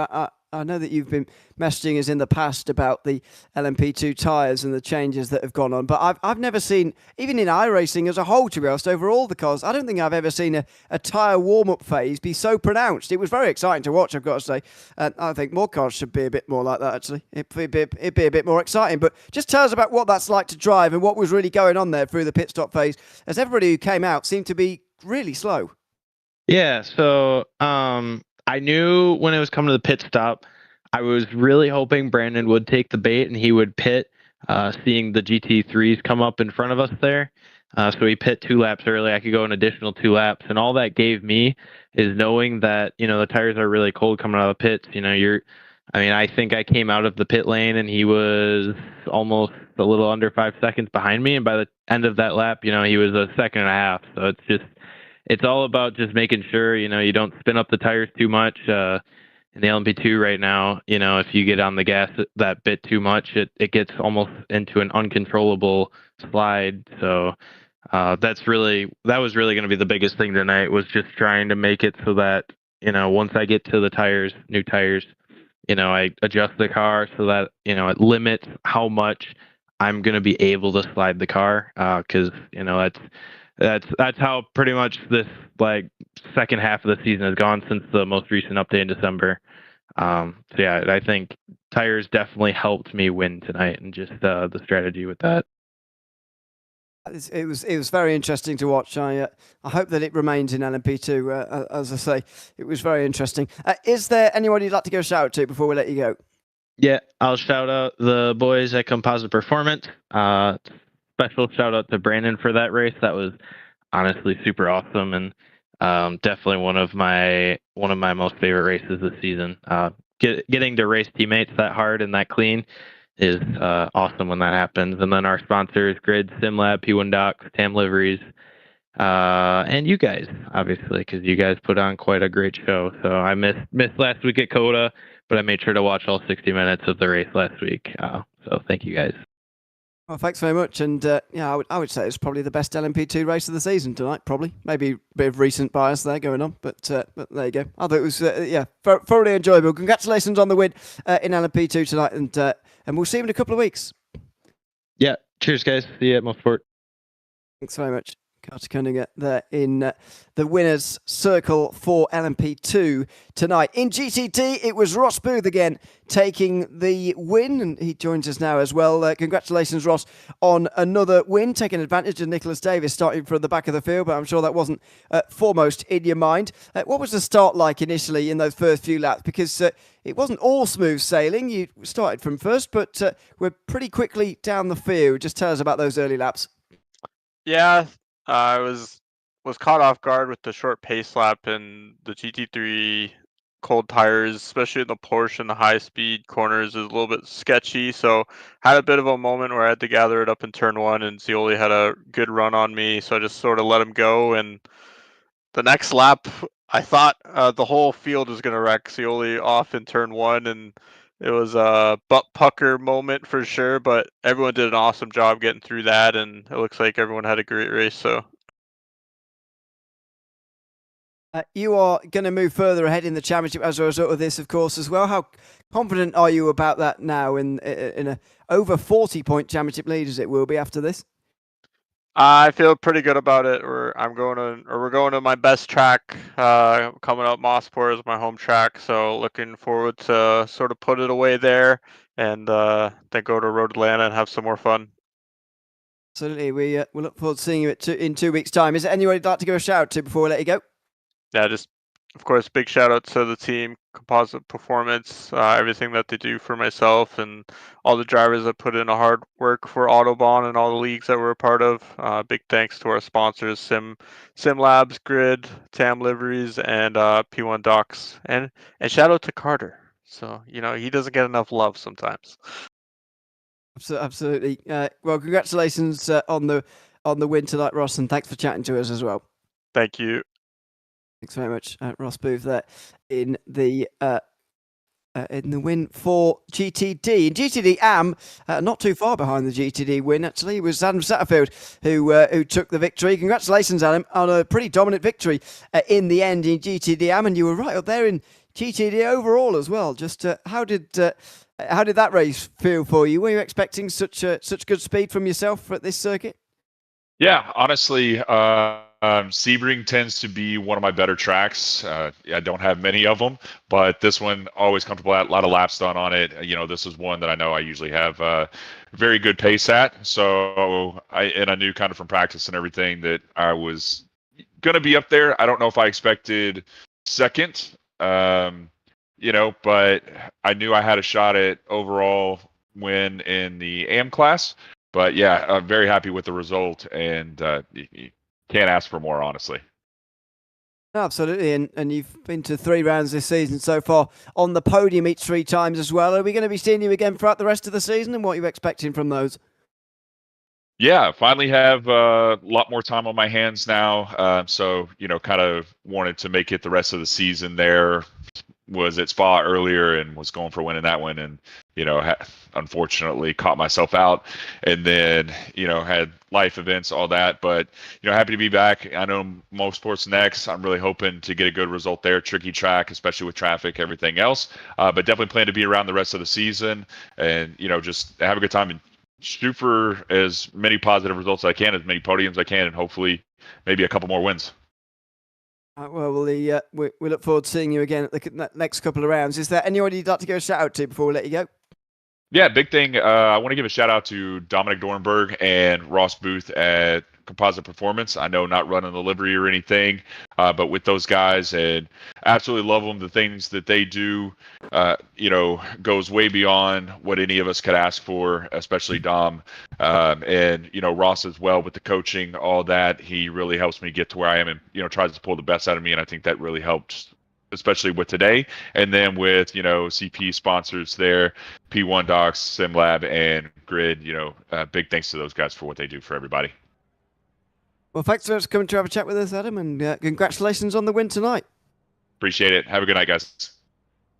A: I know that you've been messaging us in the past about the LMP2 tyres and the changes that have gone on, but I've never seen, even in iRacing as a whole, to be honest, over all the cars, I don't think I've ever seen a tyre warm-up phase be so pronounced. It was very exciting to watch, I've got to say. And I think more cars should be a bit more like that, actually. It'd be a bit more exciting. But just tell us about what that's like to drive and what was really going on there through the pit stop phase, as everybody who came out seemed to be really slow.
D: Yeah, so I knew when it was coming to the pit stop, I was really hoping Brandon would take the bait and he would pit, seeing the GT3s come up in front of us there. So he pit 2 laps early. I could go an additional 2 laps, and all that gave me is knowing that the tires are really cold coming out of the pits. I think I came out of the pit lane and he was almost a little under 5 seconds behind me, and by the end of that lap, he was a second and a half. So it's all about just making sure, you don't spin up the tires too much. In the LMP2 right now, if you get on the gas that bit too much, it gets almost into an uncontrollable slide. So that was really going to be the biggest thing tonight, was just trying to make it so that, once I get to the new tires, I adjust the car so that, it limits how much I'm going to be able to slide the car. Cause that's how pretty much this second half of the season has gone since the most recent update in December. So yeah, I think tires definitely helped me win tonight, and just the strategy with that.
A: It was very interesting to watch. I hope that it remains in LMP2. As I say, it was very interesting. Is there anyone you'd like to go shout out to before we let you go?
D: Yeah, I'll shout out the boys at Composite Performance. Special shout out to Brandon for that race. That was honestly super awesome, and definitely one of my most favorite races this season. Getting to race teammates that hard and that clean is awesome when that happens. And then our sponsors, Grid, SimLab, P1 Docs, Tam Liveries, and you guys, obviously, because you guys put on quite a great show. So I missed last week at Coda, but I made sure to watch all 60 minutes of the race last week. So thank you guys.
A: Well, thanks very much. And yeah, I would say it's probably the best LMP2 race of the season tonight. Probably, maybe a bit of recent bias there going on, but there you go. I thought it was thoroughly enjoyable. Congratulations on the win in LMP2 tonight, and we'll see you in a couple of weeks.
D: Yeah, cheers, guys. See you at Mosport.
A: Thanks very much. Carter Cunningham there in the winner's circle for LMP2 tonight. In GTT, it was Ross Booth again taking the win, and he joins us now as well. Congratulations, Ross, on another win, taking advantage of Nicholas Davis starting from the back of the field, but I'm sure that wasn't foremost in your mind. What was the start like initially in those first few laps? Because it wasn't all smooth sailing. You started from first, but we're pretty quickly down the field. Just tell us about those early laps.
E: Yeah. I was caught off guard with the short pace lap and the GT3 cold tires, especially in the Porsche and the high speed corners, is a little bit sketchy. So had a bit of a moment where I had to gather it up in turn 1, and Zioli had a good run on me, so I just sort of let him go. And the next lap, I thought the whole field was going to wreck Zioli off in turn 1, and it was a butt pucker moment for sure, but everyone did an awesome job getting through that, and it looks like everyone had a great race. So
A: you are going to move further ahead in the championship as a result of this, of course, as well. How confident are you about that now in a over 40-point championship lead, as it will be after this?
E: I feel pretty good about it. We're going to my best track coming up. Mosport is my home track, so looking forward to sort of put it away there, and then go to Road Atlanta and have some more fun.
A: Absolutely. We'll look forward to seeing you in 2 weeks' time. Is there anyone you'd like to give a shout out to before we let you go?
E: Yeah, just of course, big shout out to the team, Composite Performance, everything that they do for myself and all the drivers that put in a hard work for Autobahn and all the leagues that we're a part of. Big thanks to our sponsors, Sim Labs, Grid, Tam Liveries, and P1 Docs, and shout out to Carter. So he doesn't get enough love sometimes.
A: Absolutely. Well, congratulations on the win tonight, Ross, and thanks for chatting to us as well.
E: Thank you.
A: Thanks very much, Ross Booth there in the win for GTD. And GTD Am not too far behind the GTD win. Actually, it was Adam Satterfield who took the victory. Congratulations, Adam, on a pretty dominant victory in the end in GTD Am, and you were right up there in GTD overall as well. Just how did that race feel for you? Were you expecting such good speed from yourself at this circuit?
F: Yeah, honestly, Sebring tends to be one of my better tracks. I don't have many of them, but this one always comfortable. A lot of laps done on it. This is one that I know I usually have very good pace at. So I knew kind of from practice and everything that I was going to be up there. I don't know if I expected second, but I knew I had a shot at overall win in the AM class. But yeah, I'm very happy with the result, and you can't ask for more, honestly.
A: Absolutely, and you've been to 3 rounds this season so far, on the podium each 3 times as well. Are we going to be seeing you again throughout the rest of the season, and what are you expecting from those?
F: Yeah, finally have a lot more time on my hands now. So, kind of wanted to make it the rest of the season there. Was at Spa earlier and was going for winning that one, and unfortunately caught myself out, and then had life events, all that. But happy to be back. I know Mo Sports next. I'm really hoping to get a good result there. Tricky track, especially with traffic, everything else. But definitely plan to be around the rest of the season, and just have a good time and shoot for as many positive results as I can, as many podiums as I can, and hopefully maybe a couple more wins.
A: Well, we look forward to seeing you again at the next couple of rounds. Is there anyone you'd like to give a shout out to before we let you go?
F: Yeah, big thing. I want to give a shout out to Dominic Dornberg and Ross Booth at Composite Performance. I know not running the livery or anything, but with those guys, and absolutely love them. The things that they do, goes way beyond what any of us could ask for, especially Dom. And Ross as well with the coaching, all that. He really helps me get to where I am, and tries to pull the best out of me, and I think that really helped, especially with today. And then with CP sponsors there, P1 Docs, SimLab, and Grid. Big thanks to those guys for what they do for everybody.
A: Well, thanks for coming to have a chat with us, Adam, and congratulations on the win tonight.
F: Appreciate it. Have a good night, guys.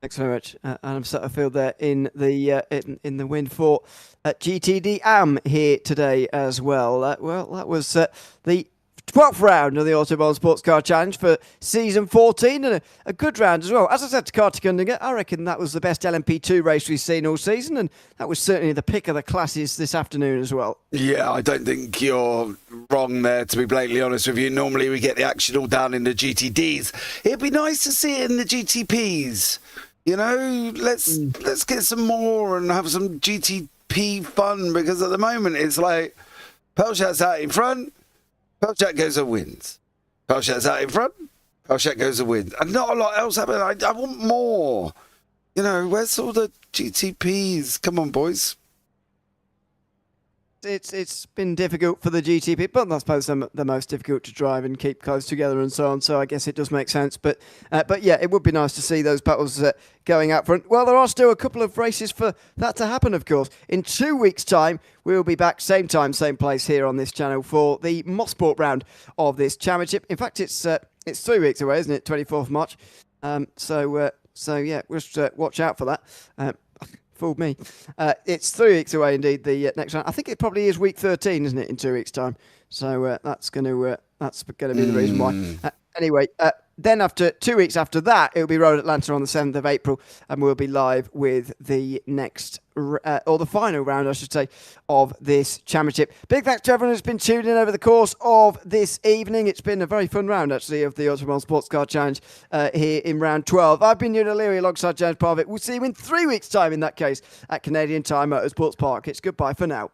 A: Thanks very much, Adam Satterfield there in the win for GTD Am here today as well. That was the 12th round of the Autobahn Sportscar Challenge for Season 14, and a good round as well. As I said to Carter Gundinger, I reckon that was the best LMP2 race we've seen all season, and that was certainly the pick of the classes this afternoon as well.
B: Yeah, I don't think you're wrong there, to be blatantly honest with you. Normally we get the action all down in the GTDs. It'd be nice to see it in the GTPs. Let's get some more and have some GTP fun, because at the moment it's like Pelchat's out in front, Pelchat goes and wins. Pelchat's out in front, Pelchat goes and wins. And not a lot else happening. I want more. Where's all the GTPs? Come on, boys.
A: It's been difficult for the GTP, but I suppose the most difficult to drive and keep close together and so on. So I guess it does make sense. But yeah, it would be nice to see those battles going out front. Well, there are still a couple of races for that to happen, of course. In 2 weeks' time, we'll be back same time, same place here on this channel for the Mosport round of this championship. In fact, it's 3 weeks away, isn't it? 24th of March. So yeah, just watch out for that. Fooled me. It's 3 weeks away indeed, the next round. I think it probably is week 13, isn't it, in 2 weeks' time? So that's going to be the reason why. Anyway, then after 2 weeks after that, it'll be Road Atlanta on the 7th of April, and we'll be live with the next, or the final round, I should say, of this championship. Big thanks to everyone who's been tuned in over the course of this evening. It's been a very fun round, actually, of the Autobahn Sportscar Challenge here in round 12. I've been Ewan O'Leary alongside James Parfitt. We'll see you in 3 weeks' time, in that case, at Canadian Tire Motorsports Park. It's goodbye for now.